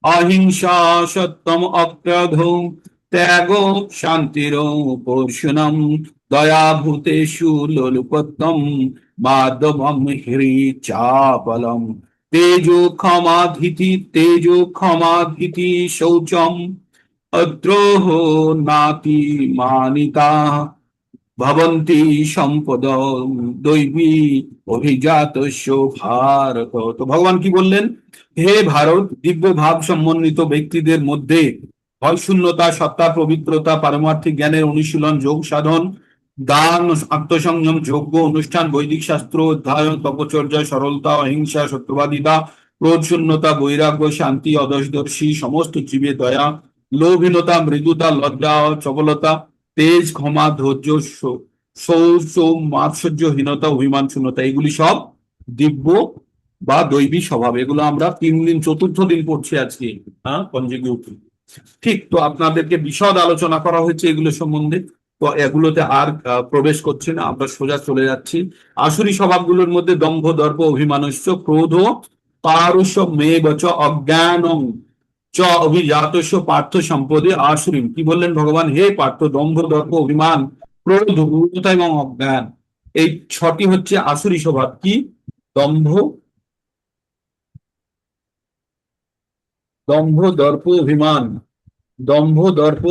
অহিংসা সত্যম অক্রোধ, ত্যাগ শান্তির পৌষণম, দয়া ভূতেষু লোলুপত্তম, মাধবম হ্রি চাপলম, তেজো ক্ষমাধিতি শৌচম, অদ্রোহ নাতি মানিতা, ভবন্তি সম্পদ দৈবী অভিজাতস্য ভারত। তো ভগবান কি বললেন? হে ভারত, দিব্য ভাব সমন্বিত ব্যক্তিদের মধ্যে ভয় শূন্যতা, সত্তা, পবিত্রতা, পারমার্থিক জ্ঞানের অনুশীলন, যোগ সাধন, দান, আত্মসংযম, যজ্ঞ অনুষ্ঠান, বৈদিক শাস্ত্র অধ্যয়ন, তপচর্যা, সরলতা, অহিংসা, সত্যবাদিতা, ক্রোধ শূন্যতা, বৈরাগ্য, শান্তি, অদর্শদর্শী, সমস্ত জীবে দয়া, লোভহীনতা, মৃদুতা, লজ্জা, চপলতা, তেজ, ক্ষমা, ধৈর্য, শৌচ, মাৎসর্যহীনতা, অভিমান শূন্যতা, এগুলি সব দিব্য বা দৈবী স্বভাব। এগুলো আমরা 3 দিন, 4র্থ দিন পড়ছি আজকে, হ্যাঁ, কনজিকিউটিভ। ঠিক, তো আপনাদেরকে বিশদ আলোচনা করা হয়েছে এগুলো সম্বন্ধে। তো এগুলোতে আর প্রবেশ করছি না, আমরা সোজা চলে যাচ্ছি। আসুরি স্বভাবগুলোর মধ্যে দম্ভ, দর্প, অভিমানস্য, ক্রোধ, পারুষ, মেবচ, অজ্ঞানং চ অভিজাতস্য পার্থ সম্পদে আসুরিম। কি বললেন ভগবান? হে পার্থ, দম্ভ, দর্প, অভিমান, ক্রোধ, মূঢ়তা এবং অজ্ঞান, এই 6টি হচ্ছে আসুরি স্বভাব। কি? দম্ভ, দম্ভ দর্প অভিমান, দম্ভ দর্প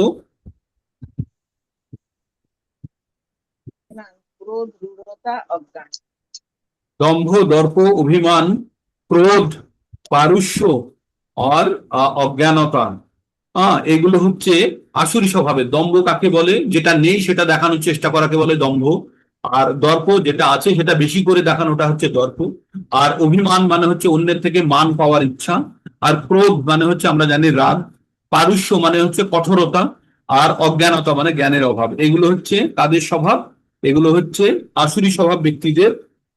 না, ক্রোধ, রূঢ়তা, অজ্ঞান। দম্ভ দর্প অভিমান, ক্রোধ, পারুষ্য আর অজ্ঞানতা, এগুলো হচ্ছে আসুরি স্বভাবের। দম্ভ কাকে বলে? যেটা নেই সেটা দেখানোর চেষ্টা করাকে বলে দম্ভ। আর দর্প যেটা আছে সেটা বেশি করে দেখানোটা হচ্ছে দর্প। আর অভিমান মানে হচ্ছে অন্যের থেকে মান পাওয়ার ইচ্ছা। আর ক্রোধ মানে হচ্ছে আমরা জানি রাগ। পারুষ্য মানে হচ্ছে কঠোরতা। আর অজ্ঞানতা মানে জ্ঞানের অভাব। এগুলো হচ্ছে কাদের স্বভাব? এগুলো হচ্ছে আসুরি স্বভাব ব্যক্তিদের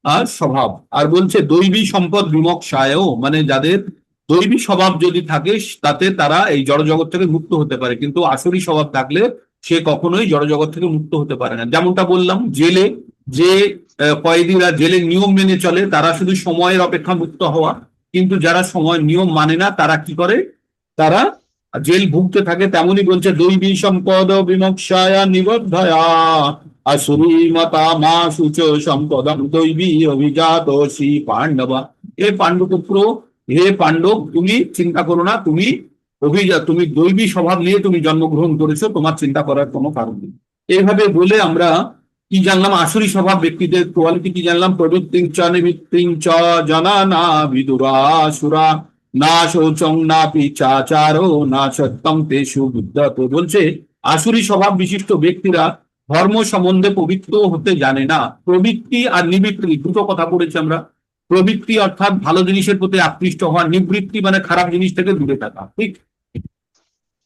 আর স্বভাব। আর বলছে দৈবী সম্পদ বিমোক্ষায়ও, মানে যাদের দৈবী স্বভাব যদি থাকে তাতে তারা এই জড়জগৎ থেকে মুক্ত হতে পারে, কিন্তু আসুরি স্বভাব থাকলে সে কখনোই জড়জগৎ থেকে মুক্ত হতে পারে না। যেমনটা বললাম, জেলে যে কয়েদিরা জেলে নিয়ম মেনে চলে তারা শুধু সময়ের অপেক্ষা মুক্ত হওয়া, কিন্তু যারা সময় নিয়ম মানে না তারা কি করে? তারা জেল ভুগতে থাকে। তেমনি বলছে দৈবী সম্পদ বিমোক্ষায়া নিবদ্ধয়া আসুরি মতা মা সূচ সম্পদম দৈবী অভিজাত শ্রী পাণ্ডবা। এ পাণ্ডুপুত্র, হে পাণ্ডব, তুমি চিন্তা করো না, তুমি তুমি দৈবী স্বভাব নিয়ে তুমি জন্মগ্রহণ করেছো, তোমার চিন্তা করার কোনো কারণ নেই। এইভাবে বলে আমরা কি জানলাম? আসুরি স্বভাব ব্যক্তিদের কোয়ালিটি কি জানলাম? প্রবৃত্তিং চ নিবৃত্তিং চ জনানা বিদুরাসুরা না শৌচং না পিচাচারো না সত্যম তেষু বুদ্ধত। বলছে আসুরি স্বভাব বিশিষ্ট ব্যক্তিরা ধর্ম সম্বন্ধে পবিত্র হতে জানে না। প্রবৃত্তি আর নিবৃত্তি দুটো কথা পড়েছি আমরা। প্রবৃত্তি অর্থাৎ ভালো জিনিসের প্রতি আকৃষ্ট হওয়া, নিবৃত্তি মানে খারাপ জিনিস থেকে দূরে থাকা, ঠিক?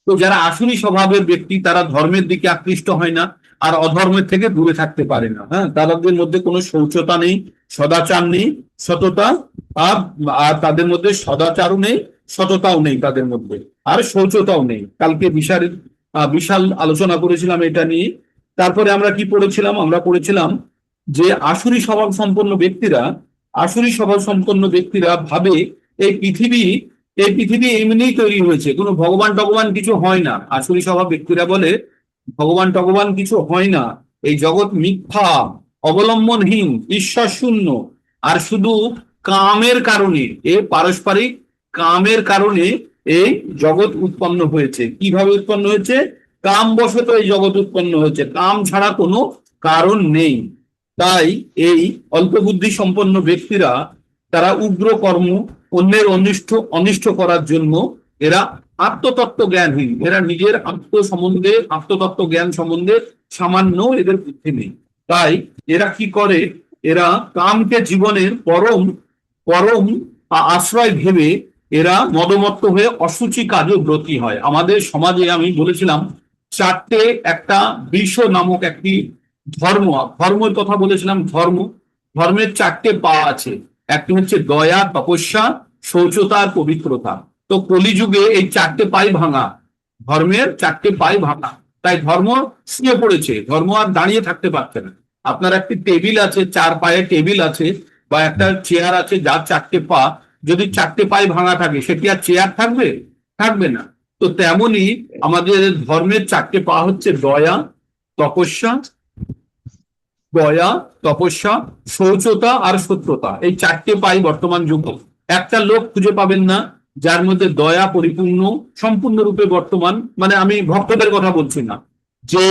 তো যারা আসুরি স্বভাবের ব্যক্তি তারা ধর্মের দিকে আকৃষ্ট হয় না আর অধর্মের থেকে দূরে থাকতে পারে না। হ্যাঁ, তাদের মধ্যে কোনো শৌচতা নেই, সদাচার নেই, সততা, আর আর তাদের মধ্যে সদাচারও নেই, সততাও নেই তাদের মধ্যে, আর শৌচতাও নেই। কালকে বিশাল বিশাল আলোচনা করেছিলাম এটা নিয়ে। তারপরে আমরা কি পড়েছিলাম? আমরা পড়েছিলাম যে আসুরি স্বভাব সম্পন্ন ব্যক্তিরা ভাবে এই পৃথিবী এই পৃথিবী এমনিই তৈরি হয়েছে, কোনো ভগবান টগবান কিছু হয় না। আসুরি স্বভাব ব্যক্তিরা বলে ভগবান টগবান কিছু হয় না, এই জগৎ মিথ্যা, অবলম্বনহীন, ঈশ্বর শূন্য। আর শুধু কামের কারণে, পারস্পরিক কামের কারণে এই জগৎ উৎপন্ন হয়েছে। কিভাবে উৎপন্ন হয়েছে? কাম বশত এই জগৎ উৎপন্ন হয়েছে, কাম ছাড়া কোনো কারণ নেই। তাই এই অল্প বুদ্ধি সম্পন্ন ব্যক্তিরা তারা উগ্র কর্ম, অন্যের অনিষ্ট অনিষ্ট করার জন্য এরা আত্মতত্ত্ব জ্ঞানহীন। এরা নিজের আত্মতত্ত্ব জ্ঞান সম্বন্ধে সামান্য এদের বুদ্ধি নেই। তাই এরা কি করে? এরা কামকে জীবনের পরম পরম আশ্রয় ভেবে এরা মদমত্ত হয়ে অসুচি কাজে ব্রতী হয়। আমাদের সমাজে আমি বলেছিলাম চারটে, একটা বিশ্ব নামক একটি ধর্মের কথা বলেছিলাম। ধর্মের চারটে পা আছে। একটি হচ্ছে দয়া, তপস্যা, শৌচতা আর পবিত্রতা। তো কলিযুগে এই চারটে পাই ভাঙা, ধর্মের চারটে পাই ভাঙা। তাই ধর্ম শুয়ে পড়েছে, ধর্ম আর দাঁড়িয়ে থাকতে পারছে না। আপনার একটি টেবিল আছে, চার পায়ে টেবিল আছে, বা একটা চেয়ার আছে যার চারটে পা, যদি চারটে পায়ে ভাঙা থাকে সেটি আর চেয়ার থাকবে? থাকবে না। তো তেমনি আমাদের ধর্মের চারটে পা হচ্ছে তপস্যা দয়া, তপস্যা, শৌচতা আর সত্যতা। এই চারটে পাই বর্তমান যুগে একটা লোক খুঁজে পাবেন না যার মধ্যে দয়া পরিপূর্ণ সম্পূর্ণরূপে বর্তমান, মানে আমি ভক্তদের কথা বলছি না, যে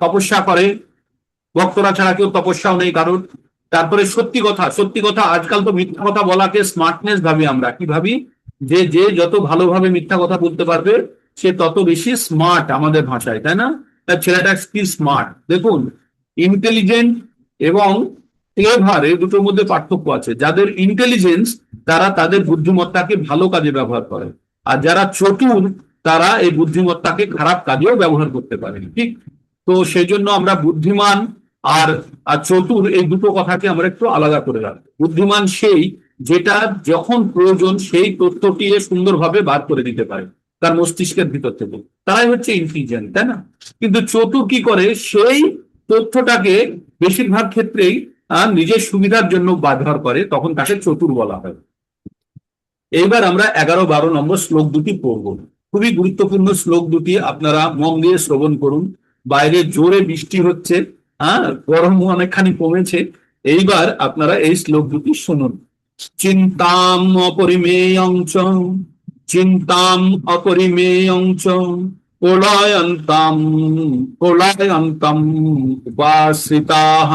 তপস্যা করে। ভক্তরা ছাড়া কেউ তপস্যাও নেই কারোর। তারপরে সত্যি কথা আজকাল তো মিথ্যা কথা বলাকে স্মার্টনেস ভাবি। আমরা কি ভাবি? যে যে যত ভালোভাবে মিথ্যা কথা বলতে পারবে সে তত বেশি স্মার্ট, আমাদের ভাষায়, তাই না? তার ছেলেটা কি স্মার্ট! দেখুন, ইন্টেলিজেন্ট এবং ক্লেভার এই দুটোর মধ্যে পার্থক্য আছে। যাদের ইন্টেলিজেন্স তারা তাদের বুদ্ধিমত্তাকে ভালো কাজে ব্যবহার করে, আর যারা চতুর তারা এই বুদ্ধিমত্তাকে খারাপ কাজেও ব্যবহার করতে পারে, ঠিক? তো সেই জন্য আমরা বুদ্ধিমান আর আর চতুর এই দুটো কথাকে আমরা একটু আলাদা করে রাখবো। বুদ্ধিমান সেই যেটা যখন প্রয়োজন সেই তথ্যটি সুন্দরভাবে বার করে দিতে পারে তার মস্তিষ্কের ভিতর থেকে, তারাই হচ্ছে ইন্টেলিজেন্ট, তাই না? কিন্তু চতুর কি করে? সেই তথ্যটাকে বেশিরভাগ ক্ষেত্রেই নিজের সুবিধার জন্য ব্যবহার করে, তখন তাকে চতুর বলা হয়। এইবার আমরা 11-12 নম্বর শ্লোক দুটি পড়ব। খুবই গুরুত্বপূর্ণ শ্লোক দুটি, আপনারা মন দিয়ে শ্রবণ করুন। বাইরে জোরে বৃষ্টি হচ্ছে, গরম অনেকখানি কমেছে। এইবার আপনারা এই শ্লোক দুটি শুনুন। চিন্তাম অপরিমেয়ং চ চিন্তাম অপরিমেয়ং চ প্রলয়ন্তম উপাশ্রিতাঃ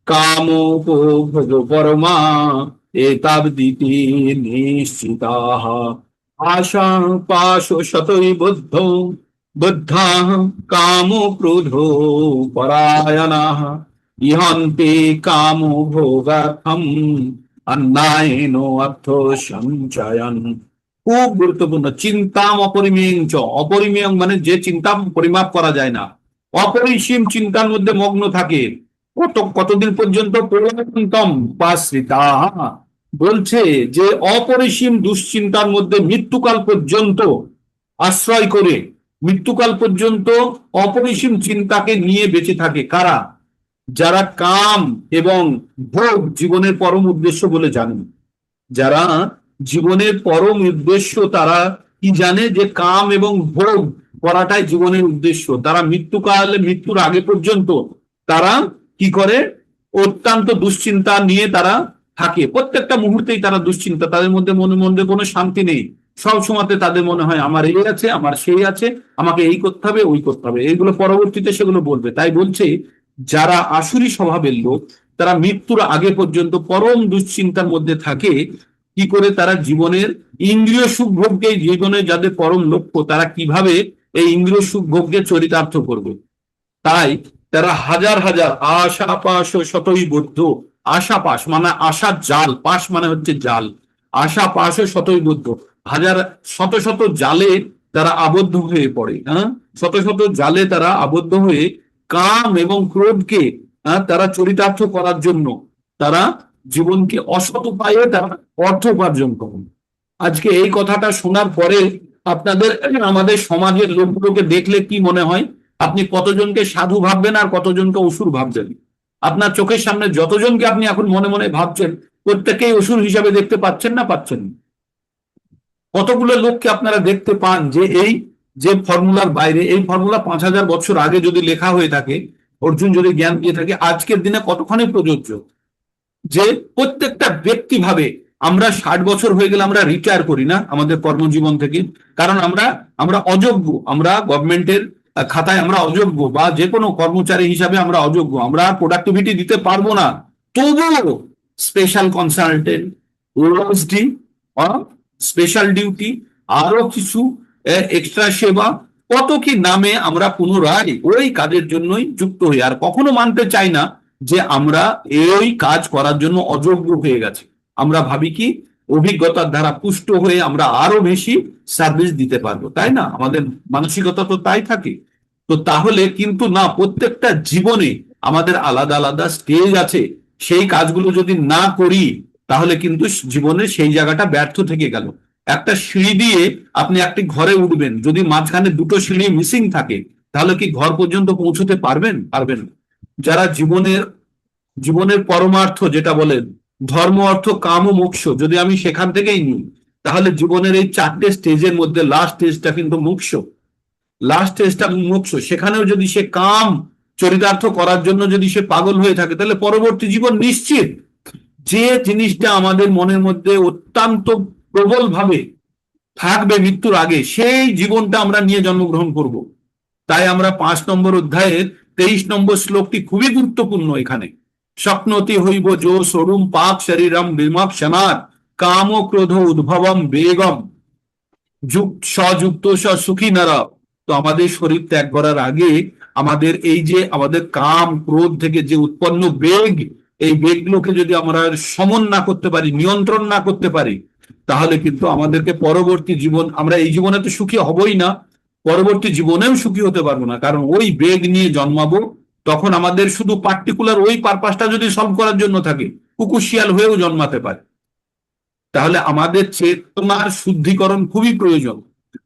কামোপভোগ পরমা এতাবদিতি নিশ্চিতাঃ আশা পাশ শতৈ বুদ্ধাঃ কামো ক্রোধো পরায়ণাঃ ইহন্তে কামো ভোগার্থম অন্যায়েন অর্থ সঞ্চয়ন। খুব গুরুত্বপূর্ণ। চিন্তাম অপরিমেয়ং চ, অপরিমেয়ং মানে যে চিন্তা পরিমাপ করা যায় না, অপরিসীম চিন্তার মধ্যে মগ্ন থাকে। কতদিন পর্যন্ত? প্রলয়ন্তম উপাশ্রিতাঃ, বলছে যে অপরিসীম দুশ্চিন্তার মধ্যে মৃত্যুকাল পর্যন্ত আশ্রয় করে, মৃত্যুকাল পর্যন্ত অপরিসীম চিন্তাকে নিয়ে বেঁচে থাকে। কারা? যারা কাম এবং ভোগ জীবনের পরম উদ্দেশ্য বলে জানেন। যারা জীবনের পরম উদ্দেশ্য তারা কি জানে, যে কাম এবং ভোগ করাটাই জীবনের উদ্দেশ্য, তারা মৃত্যুর আগে পর্যন্ত তারা কি করে? অত্যন্ত দুশ্চিন্তা নিয়ে তারা থাকে। প্রত্যেকটা মুহূর্তেই তারা দুশ্চিন্তা, তাদের মধ্যে মধ্যে কোনো শান্তি নেই। সব সময়তে তাদের মনে হয় আমার এই আছে, আমার সেই আছে, আমাকে এই করতে হবে, ওই করতে হবে। এইগুলো পরবর্তীতে সেগুলো বলবে। তাই বলছে যারা আসুরি স্বভাবের লোক তারা মৃত্যুর আগে পর্যন্ত পরম দুশ্চিন্তার মধ্যে থাকে। কি করে? তারা জীবনের ইন্দ্রিয় সুখ ভোগকে, জীবনে যাদের পরম লক্ষ্য, তারা কিভাবে এই ইন্দ্রিয় সুখ ভোগকে চরিতার্থ করবে। তাই তারা হাজার হাজার আশা পাশ শতই বদ্ধ, আশা পাশ মানে আশার জাল, পাশ মানে হচ্ছে জাল, আশা পাশ শতই বদ্ধ, হাজার শত শত জালে তারা আবদ্ধ হয়ে পড়ে। হ্যাঁ, শত শত জালে তারা আবদ্ধ হয়ে কাম এবং ক্রোধকে তারা চরিতার্থ করার জন্য তারা জীবনকে অসৎ উপায়ে তারা অর্থ উপার্জন করেন। আজকে এই কথাটা শোনার পরে আপনাদের আমাদের সমাজের লোকগুলোকে দেখলে কি মনে হয়? আপনি কতজনকে সাধু ভাববেন আর কতজনকে অসুর ভাবছেন? আপনার চোখের সামনে যতজনকে আপনি এখন মনে মনে ভাবছেন, প্রত্যেকেই অসুর হিসাবে দেখতে পাচ্ছেন না পাচ্ছেন? কতগুলো লোককে আপনারা দেখতে পান যে এই যে ফর্মুলার বাইরে, এই ফর্মুলা 5000 বছর আগে যদি লেখা হয়ে থাকে, অর্জুন যদি জ্ঞান দিয়ে থাকে, আজকের দিনে কতখানি প্রযোজ্য? যে প্রত্যেকটা ব্যক্তি ভাবে আমরা 60 বছর হয়ে গেলে আমরা রিটায়ার করি না আমাদের কর্মজীবন থেকে, কারণ আমরা অযোগ্য, আমরা গভর্নমেন্টের খাতায় আমরা অযোগ্য, বা যে কোনো কর্মচারী হিসাবে আমরা অযোগ্য, আমরা প্রোডাক্টিভিটি দিতে পারবো না। তবুও special consultant, OSD, special duty, আরো কিছু এক্সট্রা সেবা, কত কি নামে আমরা পুনরায় ওই কাজের জন্যই যুক্ত হই, আর কখনো মানতে চাই না যে আমরা এই কাজ করার জন্য অযোগ্য হয়ে গেছে। আমরা ভাবি কি অভিজ্ঞতার দ্বারা পুষ্ট হয়ে আমরা আরো বেশি সার্ভিস দিতে পারবো, তাই না? আমাদের মানসিকতা তো তাই থাকে। তো তাহলে কিন্তু না, প্রত্যেকটা জীবনে আমাদের আলাদা আলাদা স্টেজ আছে। সেই কাজগুলো যদি না করি তাহলে কিন্তু জীবনে সেই জায়গাটা ব্যর্থ থেকে গেল। একটা সিঁড়ি দিয়ে আপনি একটি ঘরে উঠবেন, যদি মাঝখানে দুটো সিঁড়ি মিসিং থাকে তাহলে কি ঘর পর্যন্ত পৌঁছতে পারবেন? পারবেন না। যারা জীবনের পরমার্থ যেটা বলেন, ধর্ম অর্থ কাম ও মোক্ষ, যদি আমি সেখান থেকেই নিই তাহলে জীবনের এই 4টে স্টেজের মধ্যে লাস্ট স্টেজটা কিন্তু মোক্ষ। লাস্ট স্টেজটা মোক্ষ, সেখানেও যদি সে কাম চরিতার্থ করার জন্য যদি সে পাগল হয়ে থাকে তাহলে পরবর্তী জীবন নিশ্চিত। যে জিনিসটা আমাদের মনের মধ্যে অত্যন্ত প্রবল ভাবে থাকবে মৃত্যুর আগে, সেই জীবনটা আমরা নিয়ে জন্মগ্রহণ করব। তাই আমরা 5 নম্বর অধ্যায়ের 23 নম্বর শ্লোকটি খুবই গুরুত্বপূর্ণ। এখানে স্বপ্নতি হইব যো সরুম পাক শরীরম বিমক্ষণাৎ কাম ক্রোধ উদ্ভবম বেগম সযুক্ত সুখী নারা। তো আমাদের শরীর ত্যাগ করার আগে আমাদের এই যে আমাদের কাম ক্রোধ থেকে যে উৎপন্ন বেগ, এই বেগগুলোকে যদি আমরা সমন না করতে পারি, নিয়ন্ত্রণ না করতে পারি, তাহলে কিন্তু আমাদেরকে পরবর্তী জীবন, আমরা এই জীবনে তো সুখী হবই না, পরবর্তী জীবনেও সুখী হতে পারবো না। কারণ ওই বেগ নিয়ে জন্মাবো, তখন আমাদের শুধু পার্টিকুলার ওই পারপাসটা যদি সলভ করার জন্য থাকে, কুকুর শিয়াল হয়েও জন্মাতে পারে। তাহলে আমাদের চেতনার শুদ্ধিকরণ খুবই প্রয়োজন,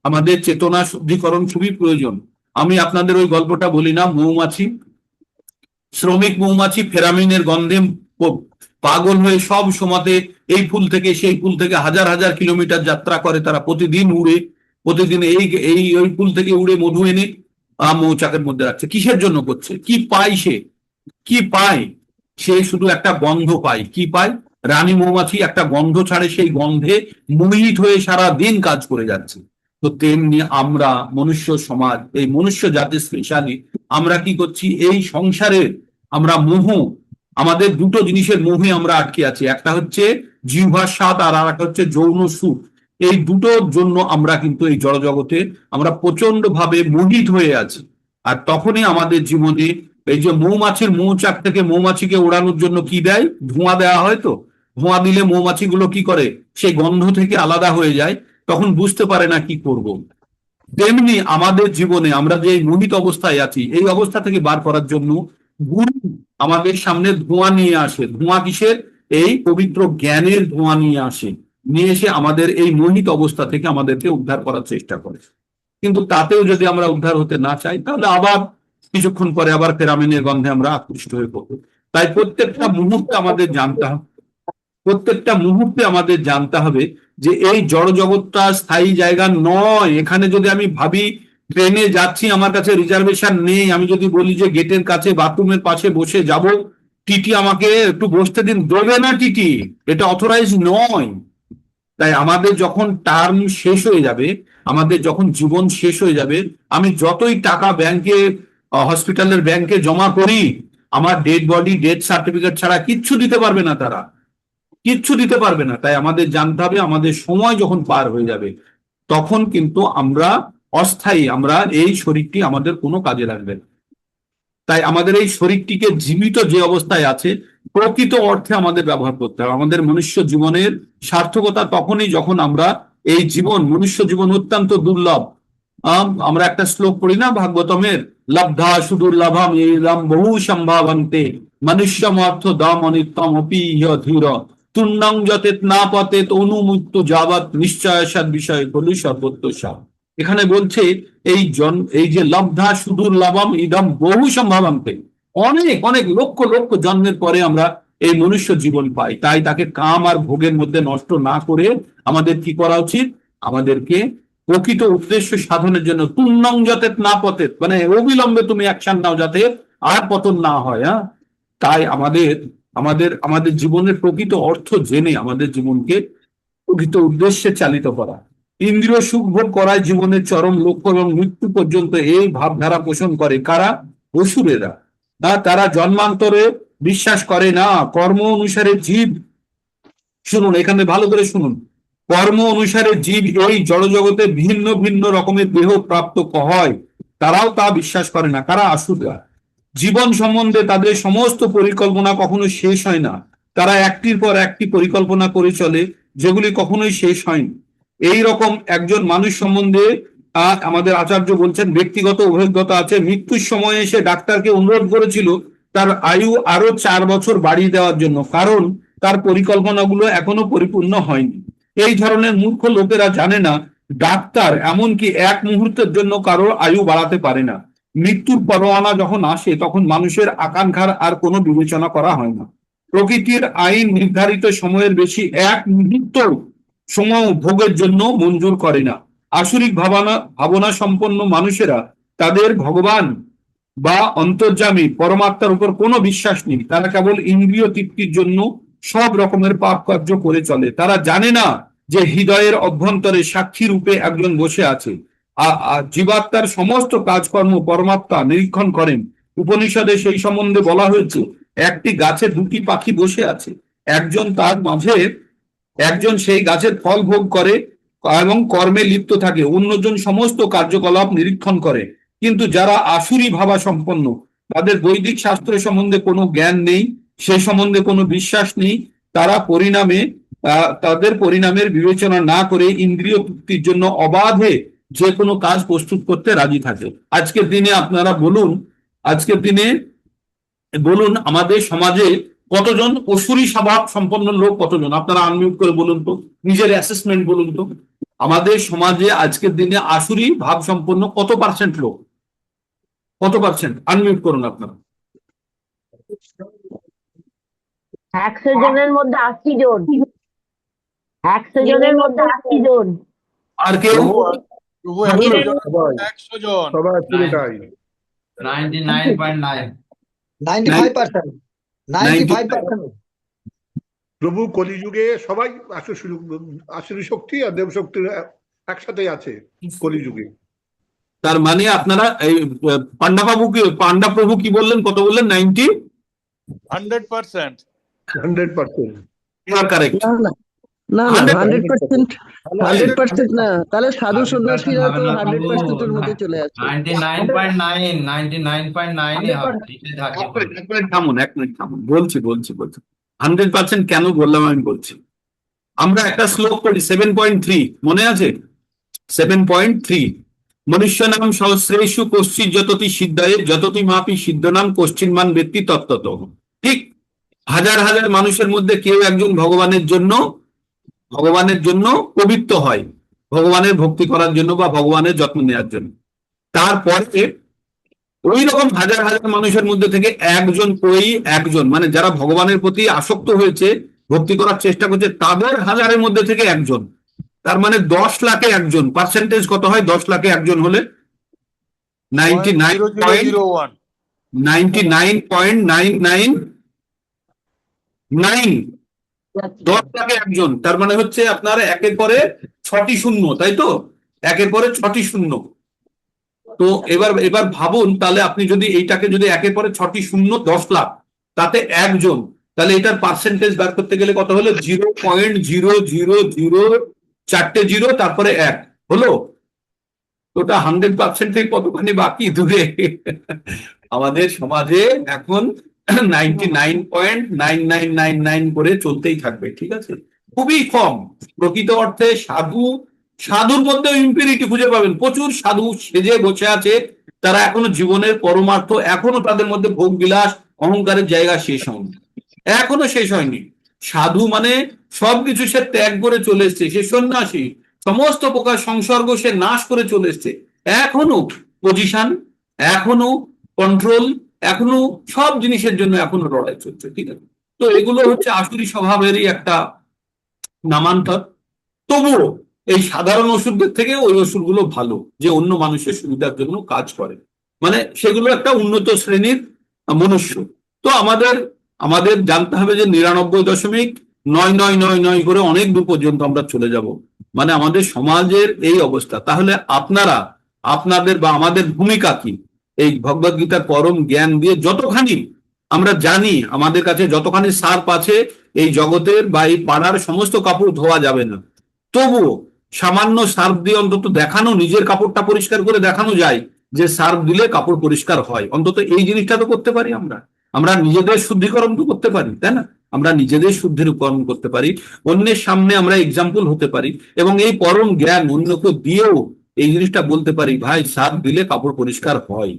আমাদের চেতনা শুদ্ধিকরণ খুবই প্রয়োজন। আমি আপনাদের ওই গল্পটা বলি না, মৌমাছি, শ্রমিক মৌমাছি ফেরামিনের গন্ধে পাগল হয়ে সব সময়তে এই ফুল থেকে সেই ফুল থেকে হাজার হাজার কিলোমিটার যাত্রা করে, তারা প্রতিদিন উড়ে, প্রতিদিন এই এই ওই ফুল থেকে উড়ে মধু এনে মৌচাকের মধ্যে রাখছে। কিসের জন্য করছে? কি পায় সে? কি পায় সে? শুধু একটা গন্ধ পায়। কি পায়? রানী মৌমাছি একটা গন্ধ ছাড়ে, সেই গন্ধে মোহিত হয়ে সারা দিন কাজ করে যাচ্ছে। তো তেমনি আমরা মনুষ্য সমাজ, এই মনুষ্য জাতি স্পেশালি আমরা কি করছি, এই সংসারের আমরা মোহ, আমাদের দুটো জিনিসের মোহে আমরা আটকে আছি। একটা হচ্ছে জিহ্বার স্বাদ আর একটা হচ্ছে যৌন সুখ। এই দুটোর জন্য আমরা কিন্তু এই জড়জগতে আমরা প্রচন্ড ভাবে মোহিত হয়ে আছি। আর তখনই আমাদের জীবনে এই যে মৌমাছির মৌচাক থেকে মৌমাছিকে ওড়ানোর জন্য কি দেয়, ধোঁয়া দেওয়া হয়। তো ধোঁয়া দিলে মৌমাছিগুলো কি করে, সেই গন্ধ থেকে আলাদা হয়ে যায়, তখন বুঝতে পারে না কি করব। তেমনি আমাদের জীবনে আমরা যে এই মোহিত অবস্থায় আছি, এই অবস্থা থেকে বার করার জন্য গুরু আমাদের সামনে ধোঁয়া নিয়ে আসে। ধোঁয়া কিসের? এই পবিত্র জ্ঞানের ধোঁয়া নিয়ে আসে, নিয়ে এসে আমাদের এই মোহিত অবস্থা থেকে আমাদেরকে উদ্ধার করার চেষ্টা করে। কিন্তু তাতেও যদি আমরা উদ্ধার হতে না চাই, তাহলে আবার কিছুক্ষণ পরে আবার ফেরামিনের গন্ধে আমরা আকৃষ্ট হয়ে পড়বো। তাই প্রত্যেকটা মুহূর্তে আমাদের জানতে হবে, প্রত্যেকটা মুহূর্তে আমাদের জানতে হবে যে এই জড় জগৎটা স্থায়ী জায়গা নয়। এখানে যদি আমি ভাবি ট্রেনে যাচ্ছি, আমার কাছে রিজার্ভেশন নেই, আমি যদি বলি যে গেটের কাছে বাথরুমের পাশে বসে যাব, টিটি আমাকে একটু বসতে দিন, দেবে না টিটি, এটা অথরাইজ নয়। তাই আমাদের যখন টার্ম শেষ হয়ে যাবে, আমাদের যখন জীবন শেষ হয়ে যাবে, আমি যতই টাকা ব্যাংকে, হসপিটালের ব্যাংকে জমা করি, আমার ডেড বডি, ডেথ সার্টিফিকেট ছাড়া কিচ্ছু দিতে পারবে না তারা, কিচ্ছু দিতে পারবে না। তাই আমাদের জানতে হবে, আমাদের সময় যখন পার হয়ে যাবে, তখন কিন্তু আমরা অস্থায়ী, আমরা এই শরীরটি আমাদের কোনো কাজে লাগবে না। তাই আমাদের এই শরীরটিকে জীবিত যে অবস্থায় আছে, প্রকৃত অর্থে আমাদের ব্যবহার করতে হবে। আমাদের মনুষ্য জীবনের সার্থকতা তখনই যখন আমরা এই জীবন, মনুষ্য জীবন অত্যন্ত দুর্লভ। আমরা একটা শ্লোক পড়ি না ভাগবতমের, লব্ধা সুদুর্লভম এদম বহু সম্ভাবন্তে মনুষ্যম অর্থ দম অনিত্যম অপি ইহ ধীর তুন্নং যতেত না পতেত অনুমুক্ত যাবৎ নিশ্চয় সদ বিষয় বলি সর্বত্র সাপ। এখানে বলছে এই যে লব্ধা সুদূর লবম ইদম বহু সম্ভাবন্তে, অনেক অনেক লক্ষ লক্ষ জন্মের পরে আমরা এই মনুষ্য জীবন পাই। তাই তাকে কাম আর ভোগের মধ্যে নষ্ট না করে আমাদের কি করা উচিত, আমাদেরকে প্রকৃত উদ্দেশ্য সাধনের জন্য তুন্নং যতেত না পতেত, মানে অবিলম্বে তুমি অ্যাকশন নাও যাতে আর পতন না হয়। হ্যাঁ, তাই আমাদের আমাদের আমাদের জীবনের প্রকৃত অর্থ জেনে আমাদের জীবনকে প্রকৃত উদ্দেশ্যে চালিত করা। ইন্দ্রিয় সুখ ভোগ করায় জীবনের চরম লক্ষ্য এবং মৃত্যু পর্যন্ত এই ভাবধারা পোষণ করে কারা? অসুরেরা। তারা জন্মান্তরে বিশ্বাস করে না। কর্ম অনুসারে জীব, শুনুন এখানে ভালো করে শুনুন, কর্ম অনুসারে জীব এই জড়জগতে ভিন্ন ভিন্ন রকমের দেহ প্রাপ্ত হয়, তারাও তা বিশ্বাস করে না। কারা? আসুররা। জীবন সম্বন্ধে তাদের সমস্ত পরিকল্পনা কখনো শেষ হয় না। তারা একটির পর একটি পরিকল্পনা করে চলে, যেগুলি কখনোই শেষ হয়নি। এই রকম একজন মানুষ সম্বন্ধে আমাদের আচার্য বলছেন ব্যক্তিগত অভিজ্ঞতা আছে। মৃত্যুর সময় এসে ডাক্তারকে অনুরোধ করেছিল তার আয়ু আরো 4 বছর বাড়িয়ে দেওয়ার জন্য, কারণ তার পরিকল্পনাগুলো এখনো পরিপূর্ণ হয়নি। এই ধরনের মূর্খ লোকেরা জানে না ডাক্তার এমনকি এক মুহূর্তের জন্য কারোর আয়ু বাড়াতে পারে না। মৃত্যুর পরোয়ানা যখন আসে, তখন মানুষের আকাঙ্ক্ষার আর কোনো বিবেচনা করা হয় না। প্রকৃতির আইন নির্ধারিত সময়ের বেশি এক মুহূর্ত সময় ভোগের জন্য মঞ্জুর করে না। আসরিক ভাবনা ভাবনা সম্পন্ন মানুষেরা তাদের ভগবান বা অন্তর্যামী পরমাত্মার উপর কোনো বিশ্বাস নেই। তারা কেবল ইন্দ্রিয় তৃপ্তির জন্য সব রকমের পাপ কার্য করে চলে। তারা জানে না যে হৃদয়ের অভ্যন্তরে সাক্ষী রূপে একজন বসে আছে। জীবাত্মার সমস্ত কাজকর্ম পরমাত্মা নিরীক্ষণ করেন। উপনিষদে সেই সম্বন্ধে বলা হয়েছে, একটি গাছে দুটি পাখি বসে আছে, একজন তার মাঝে, একজন সেই গাছের ফল ভোগ করে এবং কর্মে লিপ্ত থাকে, অন্যজন সমস্ত কার্যকলাপ নিরীক্ষণ করে। কিন্তু যারা আসুরি ভাবা সম্পন্ন, তাদের বৈদিক শাস্ত্র সম্বন্ধে কোনো জ্ঞান নেই, সে সম্বন্ধে কোনো বিশ্বাস নেই, তারা তাদের পরিণামের বিবেচনা না করে ইন্দ্রিয় তৃপ্তির জন্য অবাধে যে কোনো কাজ প্রস্তুত করতে রাজি থাকে। আজকের দিনে আপনারা বলুন, আজকের দিনে বলুন আমাদের সমাজে কতজন অসুরী স্বভাব সম্পন্ন লোক, কতজন? আপনারা আনমিউট করে বলুন তো, নিজের অ্যাসেসমেন্ট বলুন তো। আমাদের সমাজে আজকের দিনে আসুরী ভাব সম্পন্ন কত পার্সেন্ট লোক, কত পার্সেন্ট? আনমিউট করুন আপনারা। 100 জনের মধ্যে 80 জন, 100 জনের মধ্যে 80 জন। আর কেউ? প্রভু 100 জন, 100 জন, সবাই পুরোটাই 99.9 95%, 95%. প্রভু কলিযুগে সবাই আসুরি শক্তি আর দেব শক্তি একসাথে আছে কলিযুগে। তার মানে আপনারা এই পান্ডা প্রভু কি বললেন, কত বললেন? 90? 100%. 100%। কারেক্ট। না না 100% 100% না, তাহলে সাধু 100% সন্ন্যাসীরা তো হবে না, 100%-এর মধ্যে চলে আসছে। 99.9 হবে, এটাই থাকে। এক মিনিট থামুন, এক মিনিট থামুন, বলছি 100% কেন বললাম আমি বলছি। আমরা একটা শ্লোক করি 7.3, মনে আছে? 7.3, মনুষ্য নাম সহস্রেষু কশ্চিৎ যততি সিদ্ধায়ে যততি মাপি সিদ্ধ নাম কশ্চিন্মান ব্যক্তি তত্ত্বত। ঠিক, হাজার হাজার মানুষের মধ্যে কেউ একজন ভগবানের জন্য পবিত্র হয়, ভগবানের ভক্তি করার জন্য বা ভগবানের যত্ন নেওয়ার জন্য। তারপরে ওই রকম হাজার হাজার মানুষের মধ্যে থেকে একজন মানে যারা ভগবানের প্রতি আসক্ত হয়েছে, ভক্তি করার চেষ্টা করছে, তাদের হাজারের মধ্যে থেকে একজন। তার মানে 10 লাখে একজন। পার্সেন্টেজ কত হয় 10 লাখে একজন হলে? 0.0001. 99.999। 10 লাখে একজন, তার মানে হচ্ছে আপনার একের পরে 6টি শূন্য, তাই তো? একের পরে 6টি শূন্য। তো এবার ভাবুন, তাহলে আপনি যদি এইটাকে যদি একের পরে 6টি শূন্য, 10 লাখ, তাতে একজন, তাহলে এটার পার্সেন্টেজ বার করতে গেলে কত হলো? 0.000 4টে 0 তারপরে 1 হলো। ওটা 100% থেকে কতখানি বাকি দূরে। আমাদের সমাজে এখন 99.9999 করে চলতেই থাকবে, ঠিক আছে? খুবই কম প্রকৃত অর্থে সাধুর মধ্যে ইম্পিউরিটি খুঁজে পাবেন। প্রচুর সাধু সেজে বসে আছে, তারা এখনো জীবনের পরমার্থ, এখনো তাদের মধ্যে ভোগ বিলাস অহংকারের জায়গা শেষ হয়নি, এখনো শেষ হয়নি। সাধু মানে সবকিছু সে ত্যাগ করে চলে এসছে, সে সন্ন্যাসী, সমস্ত প্রকার সংসর্গ সে নাশ করে চলে এসছে। এখনো পজিশন, এখনো কন্ট্রোল, এখনো সব জিনিসের জন্য এখনো লড়াই চলছে, ঠিক আছে? তো এগুলো হচ্ছে আসুরি স্বভাবেরই একটা নামান্তর। তবুও এই সাধারণ ওষুধদের থেকে ওই ওষুধগুলো ভালো, যে অন্য মানুষের সুবিধার জন্য কাজ করে, মানে সেগুলো একটা উন্নত শ্রেণীর মনুষ্য। তো আমাদের জানতে হবে যে 99.9999 করে অনেক দূর পর্যন্ত আমরা চলে যাব, মানে আমাদের সমাজের এই অবস্থা। তাহলে আপনাদের বা আমাদের ভূমিকা কি? এই ভগবদ গীতার পরম জ্ঞান দিয়ে যতখানি আমরা জানি, আমাদের কাছে যতখানি সার্প আছে এই জগতের বা এই পাড়ার সমস্ত কাপড় ধোয়া যাবে না, তবুও সামান্য সার্ফ দিয়ে অন্তত দেখানো, নিজের কাপড়টা পরিষ্কার করে দেখানো যায় যে সার্ফ দিলে কাপড় পরিষ্কার হয়। অন্তত এই জিনিসটা তো করতে পারি আমরা নিজেদের শুদ্ধিকরণ তো করতে পারি, তাই না? আমরা নিজেদের শুদ্ধিকরণ করতে পারি, অন্যের সামনে আমরা এক্সাম্পল হতে পারি, এবং এই পরম জ্ঞান অন্যকে দিয়েও এই জিনিসটা বলতে পারি, ভাই সার্ফ দিলে কাপড় পরিষ্কার হয়,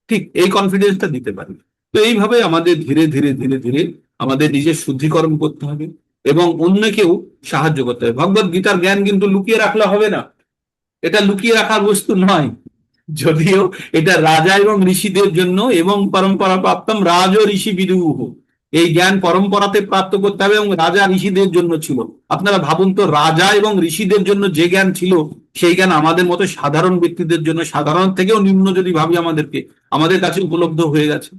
ঠিক এই কনফিডেন্সটা দিতে পারি। তো এইভাবে আমাদের ধীরে ধীরে ধীরে ধীরে আমাদের নিজের শুদ্ধিকরণ করতে হবে এবং অন্যকেও সাহায্য করতে হবে। ভগবদ গীতার জ্ঞান কিন্তু লুকিয়ে রাখলে হবে না, এটা লুকিয়ে রাখার বস্তু নয়। যদিও এটা রাজা এবং ঋষিদের জন্য, এবং পরম্পরা প্রাপ্তম রাজ ঋষি বিদুহ, এই জ্ঞান পরম্পরাতে প্রাপ্ত করতে হবে এবং রাজা ঋষিদের জন্য ছিল। আপনারা ভাবুন তো, রাজা এবং ঋষিদের জন্য যে জ্ঞান ছিল, সেই জ্ঞান আমাদের মতো সাধারণ ব্যক্তিদের জন্য, সাধারণ থেকেও নিম্ন যদি ভাবি, আমাদের কাছে উপলব্ধ হয়ে গেছে।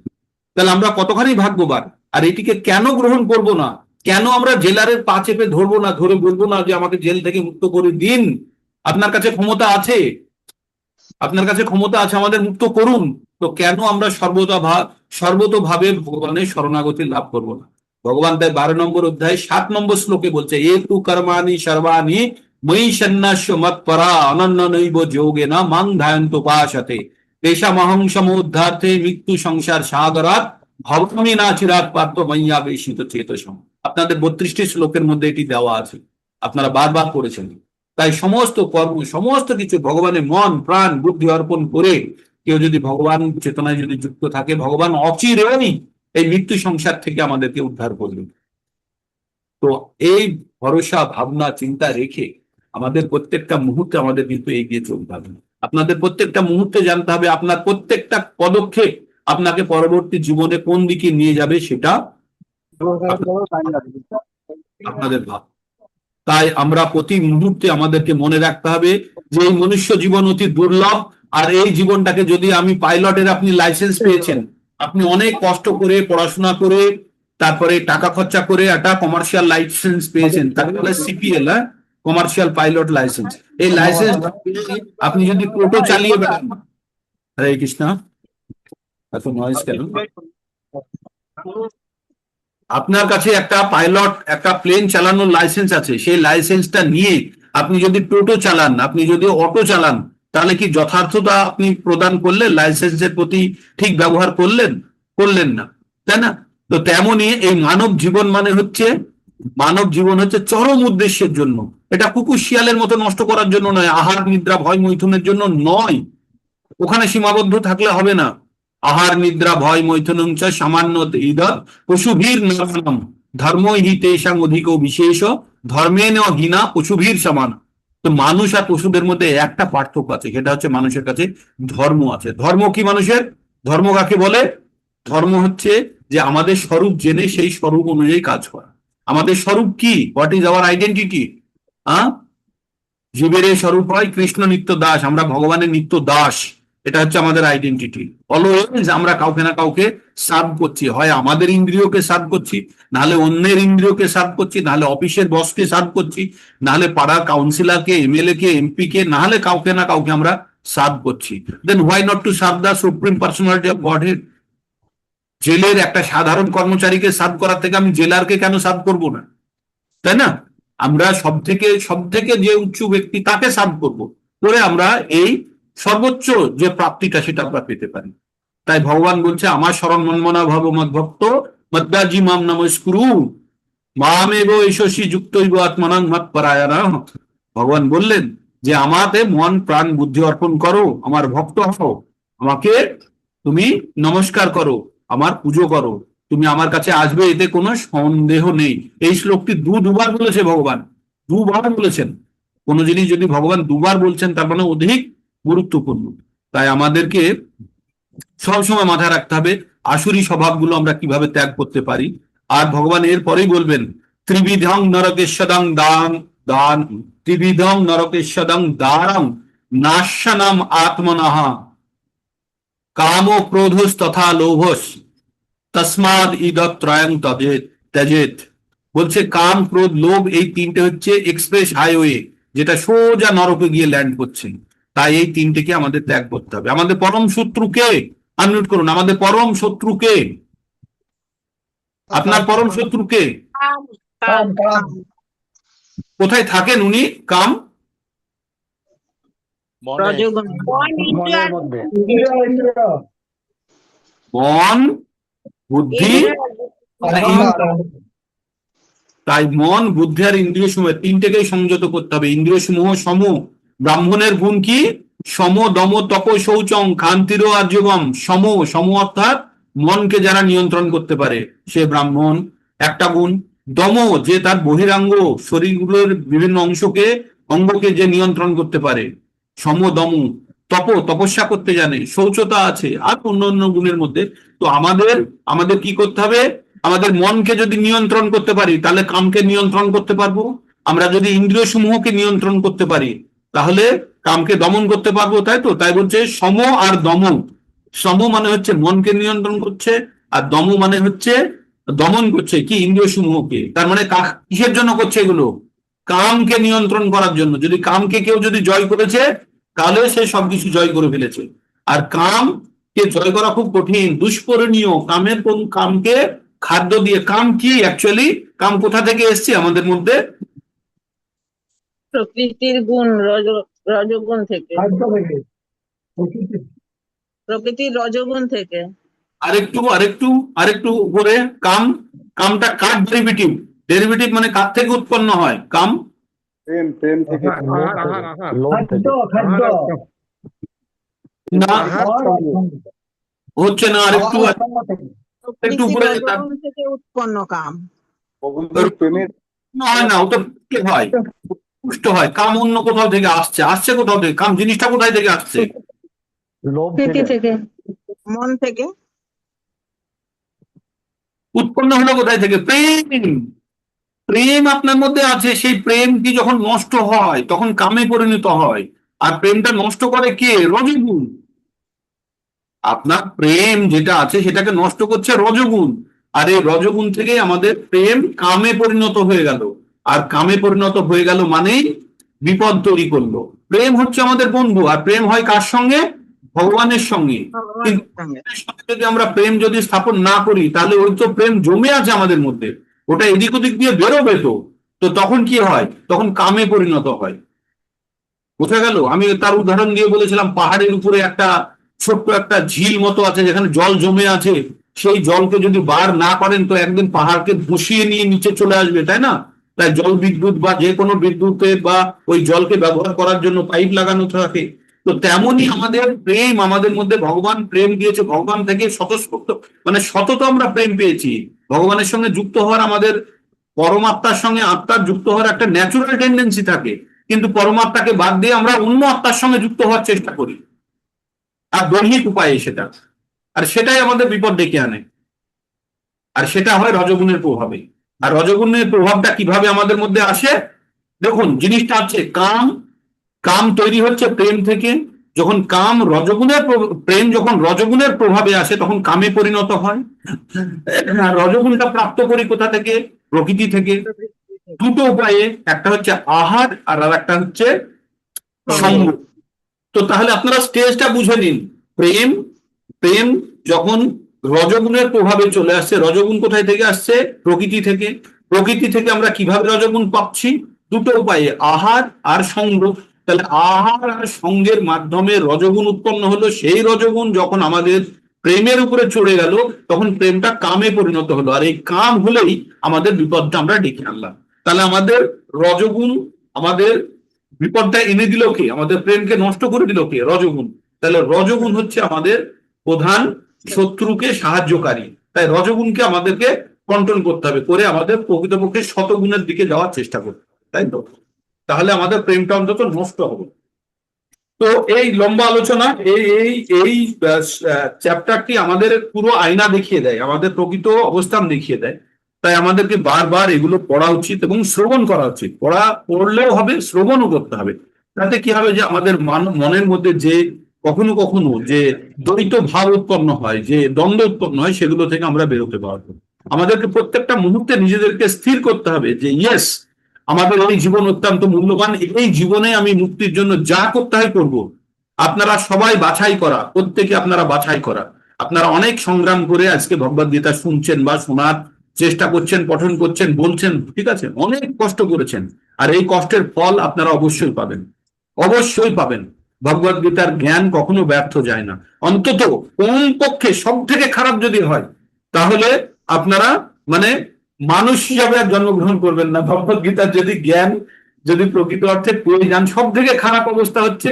তাহলে আমরা কতখানি ভাগ্যবান। আর এটিকে কেন গ্রহণ করব না? কেন আমরা জেলারের পা চেপে ধরবো না, ধরে বলবো না যে আমাকে জেল থেকে মুক্ত করে দিন? আপনার কাছে ক্ষমতা আছে, আমাদের মুক্ত করুন। তো কেন আমরা সর্বতোভাবে ভগবানের শরণাগতি লাভ করব না? ভগবান তাই 12 নম্বর অধ্যায় 7 নম্বর শ্লোকে বলছে, এ তু কর্মাণি সর্বাণি ময়ি সন্ন্যাস্য মৎপরা অনন্য নৈব যোগেনা মাং ধ্যায়ন্ত উপাসতে তেষামহং সমুদ্ধার্থে মৃত্যু সংসার সাগরাত ভবমি না চিরাত পার্থ ময়্যাবেশিত চেতসম। আপনাদের 32টি শ্লোকের মধ্যে এটি দেওয়া আছে, আপনারা বারবার পড়েছেন। তাই সমস্ত কর্ম, সমস্ত কিছু ভগবানের মন প্রাণ বুদ্ধি অর্পণ করে কেউ যদি ভগবান চেতনায় যদি যুক্ত থাকে, ভগবান অচিরেই এই মৃত্যু সংসার থেকে আমাদেরকে উদ্ধার করবেন। তো এই ভরসা ভাবনা চিন্তা রেখে আমাদের প্রত্যেকটা মুহূর্তে আমাদের কিন্তু এগিয়ে চলতে হবে। আপনাদের প্রত্যেকটা মুহূর্তে জানতে হবে, আপনার প্রত্যেকটা পদক্ষেপ আপনাকে পরবর্তী জীবনে কোন দিকে নিয়ে যাবে, সেটা আপনাদের ভাব। তাই আমরা প্রতি মুহূর্তে আমাদেরকে মনে রাখতে হবে যে এই মনুষ্য জীবন অতি দুর্লভ, আর এই জীবনটাকে যদি আমি পাইলটের, আপনি লাইসেন্স পেয়েছেন, আপনি অনেক কষ্ট করে পড়াশোনা করে তারপরে টাকা খরচা করে একটা কমার্শিয়াল লাইসেন্স পেয়েছেন, তাকে বলে সিপিএল, কমার্শিয়াল পাইলট লাইসেন্স। এই লাইসেন্স আপনি যদি টোটো চালিয়ে বেড়ান, হরে কৃষ্ণ, এত নয়েজ কেন? আপনার কাছে একটা পাইলট, একটা প্লেন চালানোর লাইসেন্স আছে, সেই লাইসেন্সটা নিয়ে আপনি যদি টোটো চালান, আপনি যদি অটো চালান, তাহলে কি যথার্থতা আপনি প্রদান করলেন? লাইসেন্সের প্রতি ঠিক ব্যবহার করলেন? করলেন না, তাই না? তো তেমনি এই মানব জীবন মানে হচ্ছে, মানব জীবন হচ্ছে চরম উদ্দেশ্যের জন্য। এটা কুকুর শিয়ালের মতো নষ্ট করার জন্য নয়, আহার নিদ্রা ভয় মৈথুনের জন্য নয়। ওখানে সীমাবদ্ধ থাকলে হবে না। আহার নিদ্রা ভয় মৈথুনং চ সামান্য ইদৎ পশুভীর নরম ধর্ম হি তেষাং অধিক বিশেষ ধর্মেন হীনা পশুভীর সমান। তো মানুষ আর পশুদের মধ্যে একটা পার্থক্য আছে, সেটা হচ্ছে মানুষের কাছে ধর্ম আছে। ধর্ম কি মানুষের? ধর্ম কাকে বলে? ধর্ম হচ্ছে যে আমাদের স্বরূপ জেনে সেই স্বরূপ অনুযায়ী কাজ করা। আমাদের স্বরূপ কি? What is our identity? জীবের এই স্বরূপ হয় কৃষ্ণ নিত্য দাস, আমরা ভগবানের নিত্য দাস, এটা হচ্ছে আমাদের আইডেন্টিটি। অলওয়েজ আমরা কাউকে না কাউকে সার্ভ করছি, হয় আমাদের ইন্দ্রিয়কে সার্ভ করছি, নাহলে অন্যের ইন্দ্রিয়কে সার্ভ করছি, নাহলে অফিসের বসকে সার্ভ করছি, নাহলে পাড়ার কাউন্সিলরকে, এমএলএ কে, এমপি কে, নাহলে কাউকে না কাউকে আমরা সার্ভ করছি। Then why not to serve the supreme personality of Godhead? জেলের একটা সাধারণ কর্মচারীকে সার্ভ করার থেকে আমি জেলারকে কেন সার্ভ করবো না, তাই না? আমরা সব থেকে যে উচ্চ ব্যক্তি তাকে সার্ভ করবো, করে আমরা এই সর্বোচ্চ যে প্রাপ্তিটা সেটা আমরা পেতে পারি। তাই ভগবান বলছে আমার শরণ মন্মনা ভব মদ্ভক্ত মদ্যাজি মাম নমস্কুরু মামেব এষসী যুক্তৈব আত্মনাং মৎপরায়ণা। ভগবান বললেন যে আমাতে মন প্রাণ বুদ্ধি অর্পণ করো, আমার ভক্ত হও, আমাকে তুমি নমস্কার করো, আমার পুজো করো, তুমি আমার কাছে আসবে, এতে কোনো সন্দেহ নেই। এই শ্লোকটি দুবার বলেছে ভগবান, দুবার বলেছেন। কোন জিনিস যদি ভগবান দুবার বলছেন তার মানে অধিক গুরুত্বপূর্ণ। তাই আমাদেরকে সবসময় মাথায় রাখতে হবে আসুরি স্বভাবগুলো আমরা কিভাবে ত্যাগ করতে পারি। আর ভগবান এর পরেই বলবেন ত্রিবিধং নরকেশ্বদং দান দান ত্রিবিধং নরকেশ্বদং দারং নাশানাম আত্মনঃ কাম ক্রোধস তথা লোভস তসমাদ ইদৎ ত্রয়ং ত্যজেত। বলছে কাম ক্রোধ লোভ এই তিনটে হচ্ছে এক্সপ্রেস হাইওয়ে, যেটা সোজা নরকে গিয়ে ল্যান্ড করছে। তাই এই তিনটেকে আমাদের ত্যাগ করতে হবে। আমাদের পরম শত্রুকে আনমিউট করুন। আমাদের পরম শত্রুকে, আপনার পরম শত্রুকে কোথায় থাকেন উনি? কাম, মনে রজোগুণ মন, বুদ্ধি আর ইন্দ্রিয়। তাই মন, বুদ্ধি আর ইন্দ্রিয় সমূহ তিনটেকেই সংযত করতে হবে। ইন্দ্রিয় সমূহ সম। ব্রাহ্মণের গুণ কি? সম দম তপ শৌচং ক্ষান্তির আর্যবম। সম, সম অর্থাৎ মনকে যারা নিয়ন্ত্রণ করতে পারে সে ব্রাহ্মণ, একটা গুণ। দম, যে তার বহিরাঙ্গ শরীরগুলোর বিভিন্ন অঙ্গকে যে নিয়ন্ত্রণ করতে পারে, সম দম। তপ, তপস্যা করতে জানে, শৌচতা আছে, আর অন্য অন্য গুণের মধ্যে। তো আমাদের কি করতে হবে? আমাদের মনকে যদি নিয়ন্ত্রণ করতে পারি তাহলে কামকে নিয়ন্ত্রণ করতে পারবো। আমরা যদি ইন্দ্রিয় সমূহকে নিয়ন্ত্রণ করতে পারি তাহলে কামকে দমন করতে পারবো, তাই তো? তাই বলছে সম আর দম। সম মানে হচ্ছে মনকে নিয়ন্ত্রণ করছে, আর দম মানে হচ্ছে দমন করছে কি? ইন্দ্রিয় সমূহকে। তার মানে কিসের জন্য করছে এগুলো? কামকে নিয়ন্ত্রণ করার জন্য। যদি কামকে কেউ যদি জয় করেছে তাহলে সে সবকিছু জয় করে ফেলেছে। আর কামকে জয় করা খুব কঠিন, দুষ্পরিণীয়। কামকে খাদ্য দিয়ে। কাম কি অ্যাকচুয়ালি? কাম কোথা থেকে এসছে আমাদের মধ্যে? প্রকৃতির গুণ রজগুণ থেকে, প্রকৃতির রজগুণ থেকে। আরেকটু উপরে। কামটা কার ডেরিভেটিভ? ডেরিভেটিভ মানে কার থেকে উৎপন্ন হয় কাম? প্রেম থেকে, না, হচ্ছে না। আরেকটু একটু উপরে। রজগুণ থেকে উৎপন্ন কাম। প্রেমের হয় না, ওটা হয় পুষ্ট হয়। কাম অন্য কোথাও থেকে আসছে কোথাও থেকে? কাম জিনিসটা কোথায় থেকে আসছে? মন থেকে। উৎপন্ন হলো কোথায় থেকে? প্রেম। প্রেম আপনার মধ্যে আছে, সেই প্রেম কি যখন নষ্ট হয় তখন কামে পরিণত হয়। আর প্রেমটা নষ্ট করে কে? রজগুণ। আপনার প্রেম যেটা আছে সেটাকে নষ্ট করছে রজগুণ। আর এই রজগুণ থেকেই আমাদের প্রেম কামে পরিণত হয়ে গেল, আর কামে পরিণত হয়ে গেল মানেই বিপদ তৈরি করলো। প্রেম হচ্ছে আমাদের বন্ধু, আর প্রেম হয় কার সঙ্গে? ভগবানের সঙ্গে। কিন্তু ভগবানের সঙ্গে। ভগবানের সঙ্গে যদি আমরা প্রেম যদি স্থাপন না করি, তাহলে ওই তো প্রেম জমে আছে আমাদের মধ্যে, ওটা এদিক ওদিক দিয়ে বেরোবে। তো তখন কি হয়? তখন কামে পরিণত হয়। বোঝা গেল? আমি তার উদাহরণ দিয়ে বলেছিলাম, পাহাড়ের উপরে একটা ছোট্ট একটা ঝিল মতো আছে, যেখানে জল জমে আছে। সেই জলকে যদি বার না করেন, তো একদিন পাহাড়কে ধসিয়ে নিয়ে নিচে চলে আসবে, তাই না? তাই জল বিদ্যুৎ বা যে কোনো বিদ্যুতের বা ওই জলকে ব্যবহার করার জন্য পাইপ লাগানো থাকে। তো তেমনই আমাদের প্রেম, আমাদের মধ্যে ভগবান প্রেম দিয়েছে, ভগবান থেকে স্বতঃস্ফূর্ত মানে সতত আমরা প্রেম পেয়েছি। ভগবানের সঙ্গে যুক্ত হওয়ার, আমাদের পরমাত্মার সঙ্গে আত্মার যুক্ত হওয়ার একটা ন্যাচুরাল টেন্ডেন্সি থাকে, কিন্তু পরমাত্মাকে বাদ দিয়ে আমরা অন্য আত্মার সঙ্গে যুক্ত হওয়ার চেষ্টা করি, আর দৈহিক উপায়ে সেটা, আর সেটাই আমাদের বিপদ ডেকে আনে। আর সেটা হয় রজগুণের প্রভাবে। আর রজগুণের প্রভাবটা কিভাবে আমাদের মধ্যে আসে? দেখুন, জিনিসটা আছে কাম। কাম তৈরি হচ্ছে প্রেম থেকে। যখন কাম রজগুণের প্রেম যখন রজগুণের প্রভাবে আসে, তখন কামে পরিণত হয়। আর রজগুণটা প্রাপ্ত করি কোথা থেকে? প্রকৃতি থেকে। দুটো উপায়ে, একটা হচ্ছে আহার আর একটা হচ্ছে সঙ্গ। তো তাহলে আপনারা স্টেজটা বুঝে নিন। প্রেম প্রেম যখন রজগুণের প্রভাবে চলে আসছে, রজগুণ কোথায় থেকে আসছে? প্রকৃতি থেকে। প্রকৃতি থেকে আমরা কিভাবে রজগুণ পাচ্ছি? দুটো উপায়ে, আহার আর সঙ্গ। তাহলে আহার আর সঙ্গের মাধ্যমে রজগুণ উৎপন্ন হলো। সেই রজগুণ যখন আমাদের প্রেমের উপরে চড়ে গেল, তখন প্রেমটা কামে পরিণত হলো। আর এই কাম হলেই আমাদের বিপদটা আমরা ডেকে আনলাম। তাহলে আমাদের রজগুণ আমাদের বিপদটা এনে দিল কে? আমাদের প্রেমকে নষ্ট করে দিল কে? রজগুণ। তাহলে রজগুণ হচ্ছে আমাদের প্রধান শত্রুকে সাহায্যকারী। তাই রজগুণকে আমাদেরকে কন্ট্রোল করতে হবে, করে আমাদের প্রকৃতপক্ষে শতগুণের দিকে যাওয়ার চেষ্টা করতে হবে, তাই তো? তাহলে আমাদের প্রেমটা অন্তত নষ্ট হবে। তো এই লম্বা আলোচনা, এই এই এই চ্যাপ্টারটি আমাদের পুরো আয়না দেখিয়ে দেয়, আমাদের প্রকৃত অবস্থান দেখিয়ে দেয়। তাই আমাদেরকে বারবার এগুলো পড়া উচিত এবং শ্রবণ করা উচিত। পড়লেও হবে, শ্রবণও করতে হবে। তাতে কি হবে? যে আমাদের মনের মধ্যে যে কখনো কখনো যে দ্বৈত ভাব উৎপন্ন হয়, যে দ্বন্দ্ব উৎপন্ন হয়, সেগুলো থেকে আমরা বেরোতে পারবো। আমাদেরকে প্রত্যেকটা মুহূর্তে নিজেদেরকে স্থির করতে হবে যে ইয়েস, আমাদের এই জীবন অত্যন্ত মূল্যবান, এই জীবনে আমি মুক্তির জন্য যা করতে হয় করব। আপনারা সবাই বাছাই করা, প্রত্যেকে আপনারা বাছাই করা। আপনারা অনেক সংগ্রাম করে আজকে ভগবদ গীতা শুনছেন বা শোনার চেষ্টা করছেন, পঠন করছেন, বলছেন, ঠিক আছে, অনেক কষ্ট করেছেন। আর এই কষ্টের ফল আপনারা অবশ্যই পাবেন, অবশ্যই পাবেন। ভগবদ গীতার জ্ঞান কখনো ব্যর্থ যায় না। অন্তত কমপক্ষে সব থেকে খারাপ যদি হয়, তাহলে আপনারা মানে মানুষ হিসাবে আর জন্মগ্রহণ করবেন না। ভগবদ গীতার যদি জ্ঞান যদি প্রকৃত অর্থে পেয়ে যান, সব থেকে খারাপ অবস্থা হচ্ছে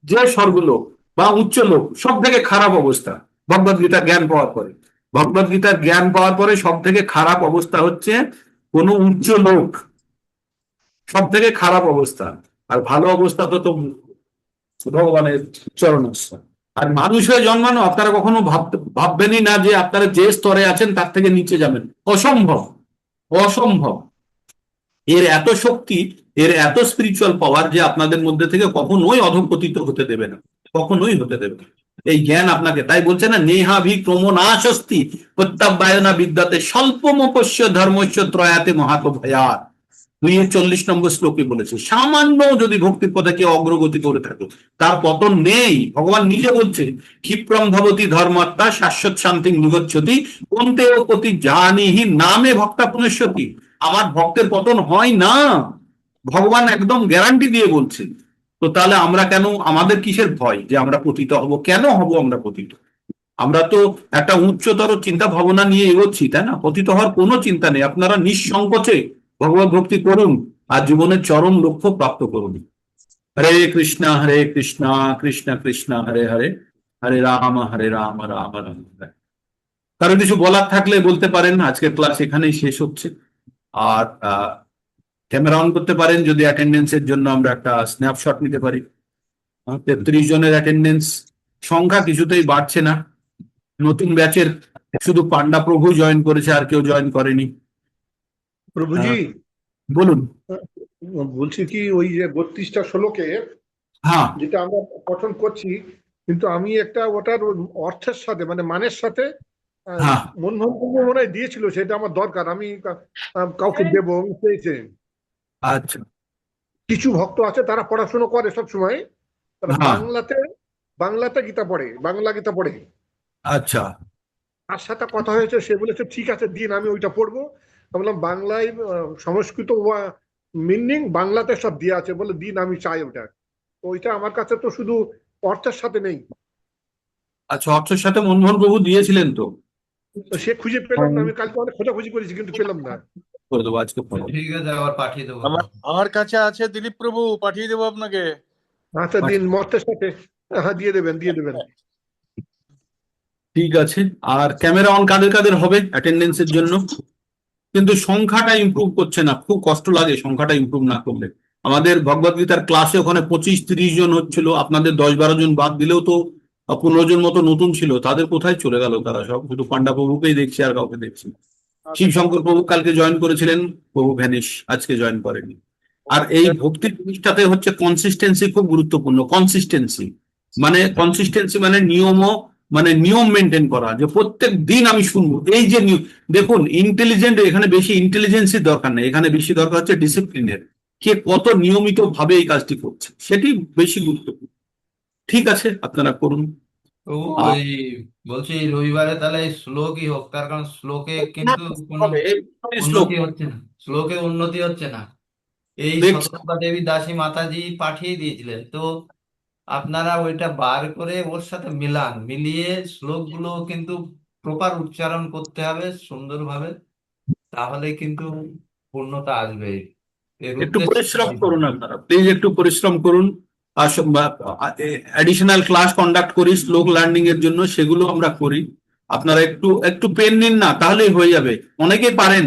যে স্বর্গলোক বা উচ্চ লোক, সব থেকে খারাপ অবস্থা ভগবদ গীতার জ্ঞান পাওয়ার পরে। ভগবদ গীতার জ্ঞান পাওয়ার পরে সব থেকে খারাপ অবস্থা হচ্ছে কোন উচ্চ লোক, সব থেকে খারাপ অবস্থা। আর ভালো অবস্থা তো ভগবানের চরণাশ্রয়। আর মানুষ হয়ে জন্মানো, আপনারা কখনো ভাববেনই না যে আপনারা যে স্তরে আছেন তার থেকে নিচে যাবেন। অসম্ভব, অসম্ভব। এর এত শক্তি, এর এত স্পিরিচুয়াল পাওয়ার যে আপনাদের মধ্যে থেকে কখনোই অধঃপতিত হতে দেবে না, কখনোই হতে দেবে না। এই জ্ঞান আপনাকে, তাই বলছে না, নেহাভি ক্রমনাশস্তি প্রত্যাবায়না বিদ্যাতে স্বল্পমপস্য ধর্মস্য ত্রয়াতে মহাত ভয়াত। 240 নম্বর শ্লোকে বলেছে, সামান্য যদি ভক্তির পথে কেউ অগ্রগতি করে থাকে, তার পতন নেই। ভগবান নিজে বলছে, ক্ষিপ্রম ভবতি ধর্মাত্মা শাশ্বত শান্তি নিগচ্ছতি কোনতে অতি জানিহি নামে ভক্তা পুনশ্যতি। আমার ভক্তের পতন হয় না, ভগবান একদম গ্যারান্টি দিয়ে বলছেন। তো তাহলে আমরা কেন, আমাদের কিসের ভয় যে আমরা পতিত হব? কেন হব আমরা পতিত? আমরা তো একটা উচ্চতর চিন্তা ভাবনা নিয়ে এগোচ্ছি, তাই না? পতিত হওয়ার কোনো চিন্তা নেই। আপনারা নিঃসংকোচে ভগবত ভক্তি করুন আর জীবনের চরম লক্ষ্য প্রাপ্ত করুন। হরে কৃষ্ণ কৃষ্ণ কৃষ্ণ হরে হরে, হরে রাম রাম রাম হরে। কারো কিছু বলার থাকলে বলতে পারেন। আজকের ক্লাস এখানেই শেষ হচ্ছে। আর ক্যামেরা অন করতে পারেন যদি অ্যাটেন্ডেন্সের জন্য আমরা একটা স্ন্যাপশট নিতে পারি। 33 জনের অ্যাটেন্ডেন্স, সংখ্যা কিছুতেই বাড়ছে না। নতুন ব্যাচের শুধু পান্ডা প্রভু জয়েন করেছে, আর কেউ জয়েন করেনি। প্রভুজি, বলুন। বলছি কি, ওই যে 32টা শ্লোকে হ্যাঁ, যেটা আমরা পঠন করছি, কিন্তু আমি একটা ওটার অর্থের সাথে মানে মানের সাথে হ্যাঁ মনমোহন প্রভু মনে হয় দিয়েছিল, সেটা আমার দরকার, আমি কাউকে দেবো, আমি চেয়েছি। আচ্ছা কিছু ভক্ত আছে তারা পড়াশোনা করে সব সময়, তারা হ্যাঁ বাংলাতে গীতা পড়ে, বাংলা গীতা পড়ে। আচ্ছা তার সাথে কথা হয়েছে, সে বলেছে ঠিক আছে দিন, আমি ওইটা পড়বো। আমি বললাম বাংলায় সংস্কৃত মিনিং বাংলাতে সব দিয়ে আছে, বলে দিন, আমি চাই ওটা। তো ওইটা আমার কাছে তো শুধু অর্থের সাথে নেই। আচ্ছা, অর্থের সাথে মনমোহন প্রভু দিয়েছিলেন তো? তো সে খুঁজে পেলাম না, আমি কালকে অনেক খোঁজাখুঁজি করেছি কিন্তু পেলাম না। করে দেবো আজকে ফোনে। ঠিক আছে, আবার পাঠিয়ে দেবো। আমার কাছে আছে দিলীপ প্রভু, পাঠিয়ে দেবো আপনাকে। আচ্ছা দিন, মর্তের সাথে। হ্যাঁ দিয়ে দেবেন, দিয়ে দেবেন। ঠিক আছে। আর ক্যামেরা অন কাদের কাদের হবে অ্যাটেন্ডেন্সের জন্য? কিন্তু সংখ্যাটা ইমপ্রুভ করছে না, খুব কষ্ট লাগে সংখ্যাটা ইমপ্রুভ না করলে। আমাদের ভগবদ গীতার ক্লাসে ওখানে 25-30 জন হচ্ছিল, আপনাদের 10-12 জন বাদ দিলেও তো 15 জন মতো নতুন ছিল, তাদের কোথায় চলে গেল তারা সব? শুধু পান্ডা প্রভুকেই দেখছি আর কাউকে দেখছি না। শিবশঙ্কর প্রভু কালকে জয়েন করেছিলেন, প্রভু ভ্যানিশ, আজকে জয়েন করেনি। আর এই ভক্তির জিনিসটাতে হচ্ছে কনসিস্টেন্সি খুব গুরুত্বপূর্ণ। কনসিস্টেন্সি মানে নিয়ম মেনটেন করা, যে প্রত্যেক দিন আমি শুনবো এই যে দেখুন, এখানে বেশি ইন্টেলিজেন্সির দরকার নেই, এখানে বেশি দরকার হচ্ছে ডিসিপ্লিনের। কে কত নিয়মিত ভাবে এই কাজটি করছে সেটি বেশি গুরুত্বপূর্ণ। ঠিক আছে, আপনারা করুন। তো ওই বলছি রবিবারে তাহলে শ্লোকই হোক, তার কারণ শ্লোকে কিন্তু কোনো শ্লোক উন্নতি হচ্ছে না, শ্লোকে উন্নতি হচ্ছে না। এই দেখছি। শতরূপা দেবী দাসী মাতাজি পাঠিয়ে দিয়েছিলেন, তো আপনারা ওইটা বার করে ওর সাথে মিলিয়ে শ্লোকগুলো কিন্তু প্রপার উচ্চারণ করতে হবে সুন্দরভাবে, তাহলে কিন্তু পূর্ণতা আসবে। এর একটু উদ্দেশ্য পরিশ্রম করুন আপনারা, প্লিজ একটু পরিশ্রম করুন। আর অ্যাডিশনাল ক্লাস কন্ডাক্ট করি শ্লোক লার্নিং এর জন্য, সেগুলো আমরা করি। আপনারা একটু একটু পেন নিন না, তাহলেই হয়ে যাবে। অনেকেই পারেন,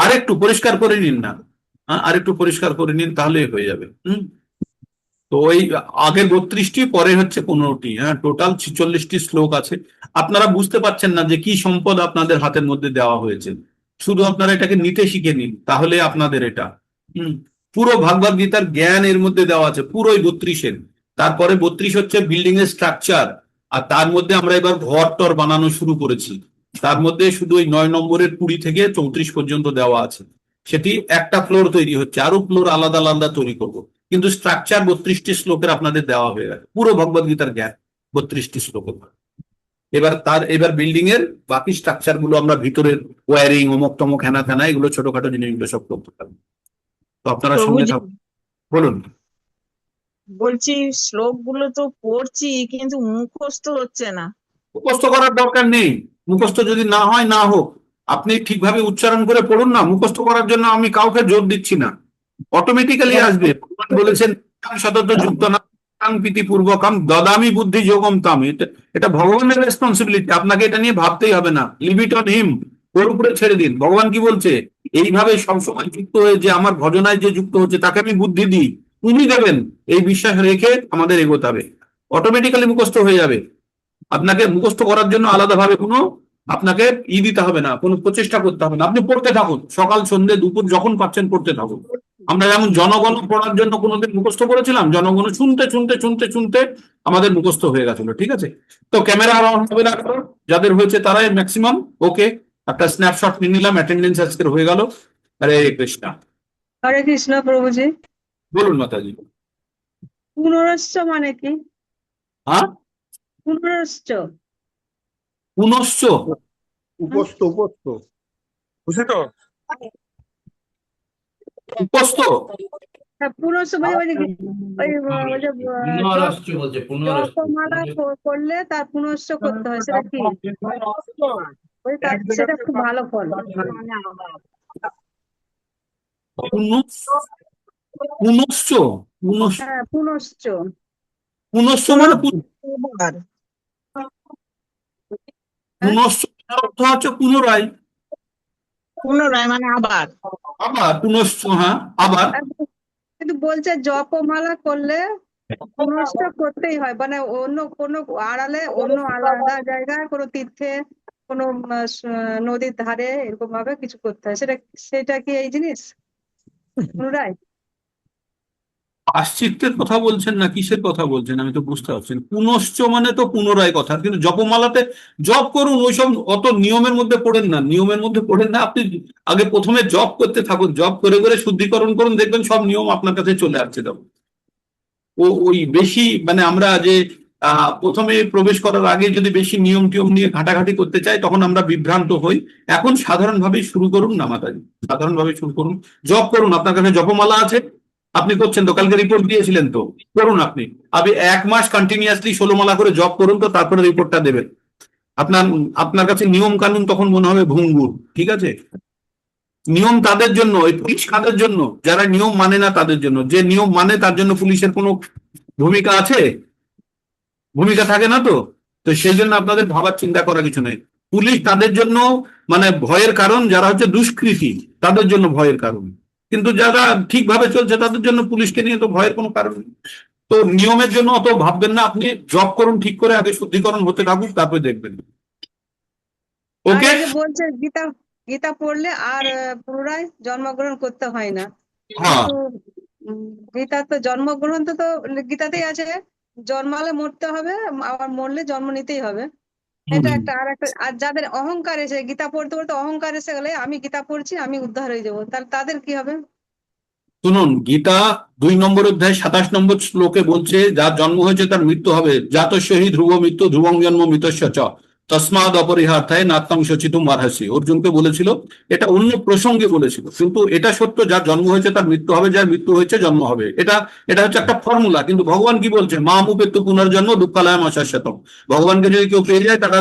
আর একটু পরিষ্কার করে নিন না। হ্যাঁ, আর একটু পরিষ্কার করে নিন, তাহলেই হয়ে যাবে। তো ওই আগের 32টি, পরে হচ্ছে 15টি, হ্যাঁ, টোটাল 46টি শ্লোক আছে। আপনারা বুঝতে পারছেন না যে কি সম্পদ আপনাদের হাতের মধ্যে দেওয়া হয়েছে। শুধু আপনারা এটাকে নিতে শিখে নিন, তাহলে আপনাদের এটা হম পুরো ভাগবত গীতার জ্ঞান এর মধ্যে দেওয়া আছে, পুরোই 32-এর। তারপরে 32 হচ্ছে বিল্ডিং এর স্ট্রাকচার, আর তার মধ্যে আমরা এবার ঘর টর বানানো শুরু করেছি। তার মধ্যে শুধু ওই 9 নম্বরের 20 থেকে 34 পর্যন্ত দেওয়া আছে। সেটি একটা ফ্লোর তৈরি হচ্ছে, আরো ফ্লোর আলাদা আলাদা তৈরি করব। কিন্তু স্ট্রাকচার 32টি শ্লোকের আপনাদের দেওয়া হয়ে গেছে, পুরো ভগবদ গীতার জ্ঞান 32টি শ্লোকের। এবার বিল্ডিং এর বাকি স্ট্রাকচার গুলো আমরা ভিতরের ওয়ারিং, অমুক তমক, হেনা তেনা, এগুলো ছোটখাটো জিনিসগুলো সব করতে পারবো। তো আপনারা সঙ্গে প্রভুজি, থাকুন। বলুন। বলছি শ্লোক গুলো তো পড়ছি কিন্তু মুখস্থ হচ্ছে না। মুখস্থ করার দরকার নেই, মুখস্থ যদি না হয় না হোক, আপনি ঠিকভাবে উচ্চারণ করে পড়ুন না। মুখস্থ করার জন্য আমি কাউকে জোর দিচ্ছি না, অটোমেটিক্যালি আসবে। ভগবান বলেছেন সতত যুক্ত না প্রীতি পূর্বকম দদামি বুদ্ধি যোগম তাম। এটা ভগবানের রেসপন্সিবিলিটি, আপনাকে এটা নিয়ে ভাবতেই হবে না। লিভ ইট অন হিম, ওর উপরে ছেড়ে দিন। ভগবান কি বলছে? এইভাবে সবসময় যুক্ত হয়ে, যে আমার ভজনায় যে যুক্ত হচ্ছে তাকে আমি বুদ্ধি দিই, উনি দেবেন, এই বিশ্বাস রেখে আমাদের এগোতে হবে। অটোমেটিক্যালি মুখস্থ হয়ে যাবে। আপনাকে মুখস্থ করার জন্য আলাদাভাবে কোনো আপনাকে দিতে হবে না, কোনো প্রচেষ্টা করতে হবে না। আপনি পড়তে থাকুন, সকাল সন্ধ্যে দুপুর যখন পাচ্ছেন পড়তে থাকুন। আমরা যেমন জনগণ পড়ার জন্য কোনোদিন মুখস্থ করেছিলাম, জনগণ শুনতে শুনতে শুনতে শুনতে আমাদের মুখস্থ হয়ে গেছিল। ঠিক আছে, তো ক্যামেরা অন হবে না কারণ, যাদের হয়েছে তারাই ম্যাক্সিমাম। ওকে, একটা স্ন্যাপশট নিয়ে নিলাম, অ্যাটেন্ডেন্স আজকের হয়ে গেল। হরে কৃষ্ণ। হরে কৃষ্ণ প্রভুজি। বলুন মাতাজি। পুনরস্চ মানে কি? হ্যাঁ, পুনরস্চ পুনশ্চ উপস্থ উপস্থ বুঝলি তো? উপস্থ। হ্যাঁ, পুনরস্চ মানে ওই যে ওই যে পুনরস্চ বলছে, পুনরস্চ। জপমালা করলে তার পুনশ্চ করতে হয়, সেটা কি? ওই সেটা খুব ভালো ফল। পুনশ্চ পুনশ্চ হ্যাঁ, পুনশ্চ পুনশ্চ মানে আবার পুনশ্চ অর্থ হচ্ছে পুনরায়। পুনরায় মানে আবার। আবার পুনশ্চ, হ্যাঁ আবার। কিন্তু বলছে জপমালা করলে পুনশ্চ করতেই হয়, মানে অন্য কোনো আড়ালে, অন্য আলাদা জায়গায়, কোনো তীর্থে, কোনো নদীর ধারে এরকম ভাবে কিছু করতে হয়। সেটা কি এই জিনিস পুনরায়? প্রায়শ্চিত্তের কথা বলছেন না কিসের কথা বলছেন আমি তো বুঝতে পারছি না। পুনশ্চ মানে তো পুনরায় কথা, কিন্তু জপমালাতে জপ করুন, ওইসব অত নিয়মের মধ্যে পড়েন না, নিয়মের মধ্যে পড়েন না। আপনি আগে প্রথমে জপ করতে থাকুন, জপ করে করে শুদ্ধিকরণ করুন, দেখবেন সব নিয়ম আপনার কাছে চলে আসছে। তখন ওই বেশি মানে আমরা যে প্রথমে প্রবেশ করার আগে যদি বেশি নিয়ম টিয়ম নিয়ে ঘাটাঘাটি করতে চাই তখন আমরা বিভ্রান্ত হই। এখন সাধারণভাবেই শুরু করুন না মাতাজি, সাধারণভাবে শুরু করুন, জপ করুন। আপনার কাছে জপমালা আছে, আপনি করছেন তো, কালকে রিপোর্ট দিয়েছিলেন তো, করুন। আপনি 1 মাস কন্টিনিউয়াসলি 16 মালা করে জপ করুন, তো তারপরে রিপোর্টটা দেবেন। আপনার আপনার কাছে নিয়ম কানুন তখন মনে হবে ভঙ্গুর, ঠিক আছে? নিয়ম তাদের জন্য, ওই পুলিশ কাদের জন্য? যারা নিয়ম মানে না তাদের জন্য। যে নিয়ম মানে তার জন্য পুলিশের কোনো ভূমিকা আছে? ভূমিকা থাকে না তো। তো সেই জন্য আপনাদের ভাবার চিন্তা করার কিছু নেই। পুলিশ তাদের জন্য মানে ভয়ের কারণ, যারা হচ্ছে দুষ্কৃতী তাদের জন্য ভয়ের কারণ, কিন্তু যারা ঠিকভাবে চলছে তাদের জন্য পুলিশকে নিয়ে তো ভয়ের কোনো কারণ নেই। তো নিয়মের জন্য অত ভাববেন না, আপনি জব করুন ঠিক করে, আগে শুদ্ধিকরণ হতে থাকুক, তারপরে দেখবেন। আর ওকে, এই যে বলছে গীতা গীতা পড়লে আর পুনরায় জন্মগ্রহণ করতে হয় না, হ্যাঁ কিন্তু গীতা তো জন্মগ্রহণ তো গীতাতেই আছে, জন্মালে মরতে হবে, আবার মরলে জন্ম নিতেই হবে। এটা একটা। আর একটা, আর যাদের অহংকার এসে গীতা পড়তে পড়তে অহংকার এসে গেলে আমি গীতা পড়ছি আমি উদ্ধার হয়ে যাবো, তাহলে তাদের কি হবে? শুনুন, গীতা 2 নম্বর অধ্যায় 27 নম্বর শ্লোকে বলছে যার জন্ম হয়েছে তার মৃত্যু হবে। জাতস্য হি ধ্রুব মৃত্যু ধ্রুবং জন্ম মৃতস্য চ তস্মাদ অপরিহার্থায় নাত্তং শচিতুম আর্হসি, অর্জুনকে বলেছিল। এটা অন্য প্রসঙ্গে বলেছিল, কিন্তু এটা সত্য, যার জন্ম হয়েছে তার মৃত্যু হবে, যার মৃত্যু হয়েছে জন্ম হবে। এটা এটা হচ্ছে একটা ফর্মুলা। কিন্তু ভগবান কি বলছে? মা মুপেত্তু পুনর্জন্ম দুঃখালয়ম অশাশ্বতম। ভগবানকে যদি কেউ পেয়ে যায় তারা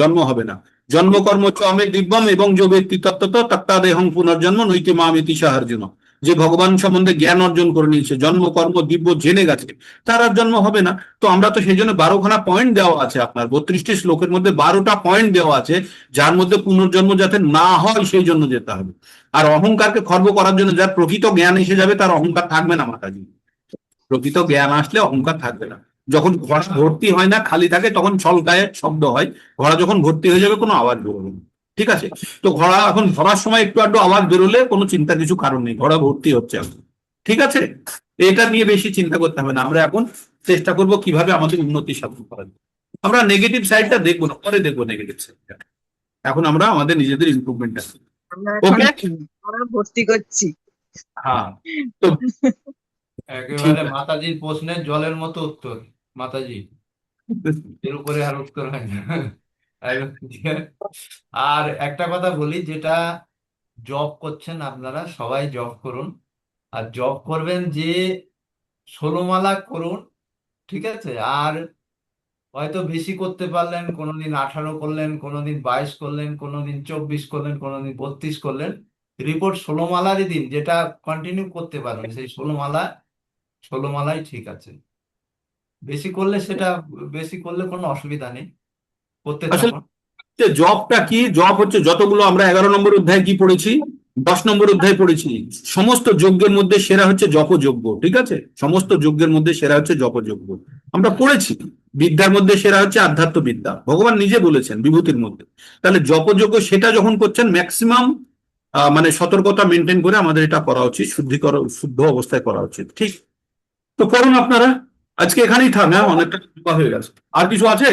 জন্ম হবে না। জন্মকর্ম চ আমে দিব্যম এবং যো ব্যক্তি তত্ত্বত তত্ত্বাদেহং পুনর্জন্ম নৈতি মামিতি সাহার্জুন। যে ভগবান সম্বন্ধে জ্ঞান অর্জন করে নিয়েছে, জন্ম কর্ম দিব্য জেনে গেছে, তার আর জন্ম হবে না। তো আমরা তো সেই জন্য 12খানা পয়েন্ট দেওয়া আছে, আপনার 32টি শ্লোকের মধ্যে 12টা পয়েন্ট দেওয়া আছে, যার মধ্যে পুনর্জন্ম যাতে না হয় সেই জন্য যেতে হবে। আর অহংকারকে খর্ব করার জন্য, যার প্রকৃত জ্ঞান এসে যাবে তার অহংকার থাকবে না মাতাজি। প্রকৃত জ্ঞান আসলে অহংকার থাকবে না। যখন ঘোড়া ভর্তি হয় না, খালি থাকে, তখন ছলকায় শব্দ হয়। ঘোড়া যখন ভর্তি হয়ে যাবে কোনো আওয়াজ বেরোবে না, ঠিক আছে? তো ঘোড়া এখন ধরার সময় একটু আধটু আওয়াজ বেরোলে কোনো চিন্তার কিছু কারণ নেই, ঘোড়া ভর্তি হচ্ছে এখন, ঠিক আছে? এটা নিয়ে বেশি চিন্তা করতে হবে না। আমরা এখন চেষ্টা করব কিভাবে আমাদের উন্নতি সাধন করা যায়। আমরা নেগেটিভ সাইডটা দেখবো না, পরে দেখবো নেগেটিভ সাইডটা। এখন আমরা আমাদের নিজেদের ইমপ্রুভমেন্ট আছে। আমরা এখন ওকে, আমরা ভর্তি করছি। হ্যাঁ। তো একেবারে মাতাজির প্রশ্নের জলের মতো উত্তর, মাতাজি এর উপরে আর উত্তর হয় না। একদম ঠিক আছে। আর একটা কথা বলি, যেটা জব করছেন আপনারা সবাই জব করুন, আর জব করবেন যে 16 মালা করুন, ঠিক আছে? আর হয়তো বেশি করতে পারলেন, কোনোদিন 18 করলেন, কোনোদিন 22 করলেন, কোনোদিন 24 করলেন, কোনোদিন 32 করলেন। রিপোর্ট 16 মালারই দিন, যেটা কন্টিনিউ করতে পারবেন সেই 16 মালাই ঠিক আছে। বেশি করলে সেটা, বেশি করলে কোনো অসুবিধা নেই, করতে আসলে থাকুন। জবটা কি? জব হচ্ছে যতগুলো আমরা 11 নম্বর অধ্যায় কি পড়েছি, 10 নম্বর অধ্যায় পড়েছি, সমস্ত যজ্ঞের মধ্যে সেরা হচ্ছে জপযজ্ঞ, ঠিক আছে? সমস্ত যজ্ঞের মধ্যে সেরা হচ্ছে জপযজ্ঞ, আমরা পড়েছি। বিদ্যার মধ্যে সেরা হচ্ছে আধ্যাত্ম বিদ্যা, ভগবান নিজে বলেছেন বিভূতির মধ্যে। তাহলে জপযজ্ঞ সেটা যখন করছেন ম্যাক্সিমাম মানে সতর্কতা মেনটেন করে আমাদের এটা করা উচিত, শুদ্ধ অবস্থায় করা উচিত, ঠিক? তো করুন আপনারা। আজকে এখানেই থাক, হ্যাঁ, অনেকটা হয়ে গেছে। আর কিছু আছে?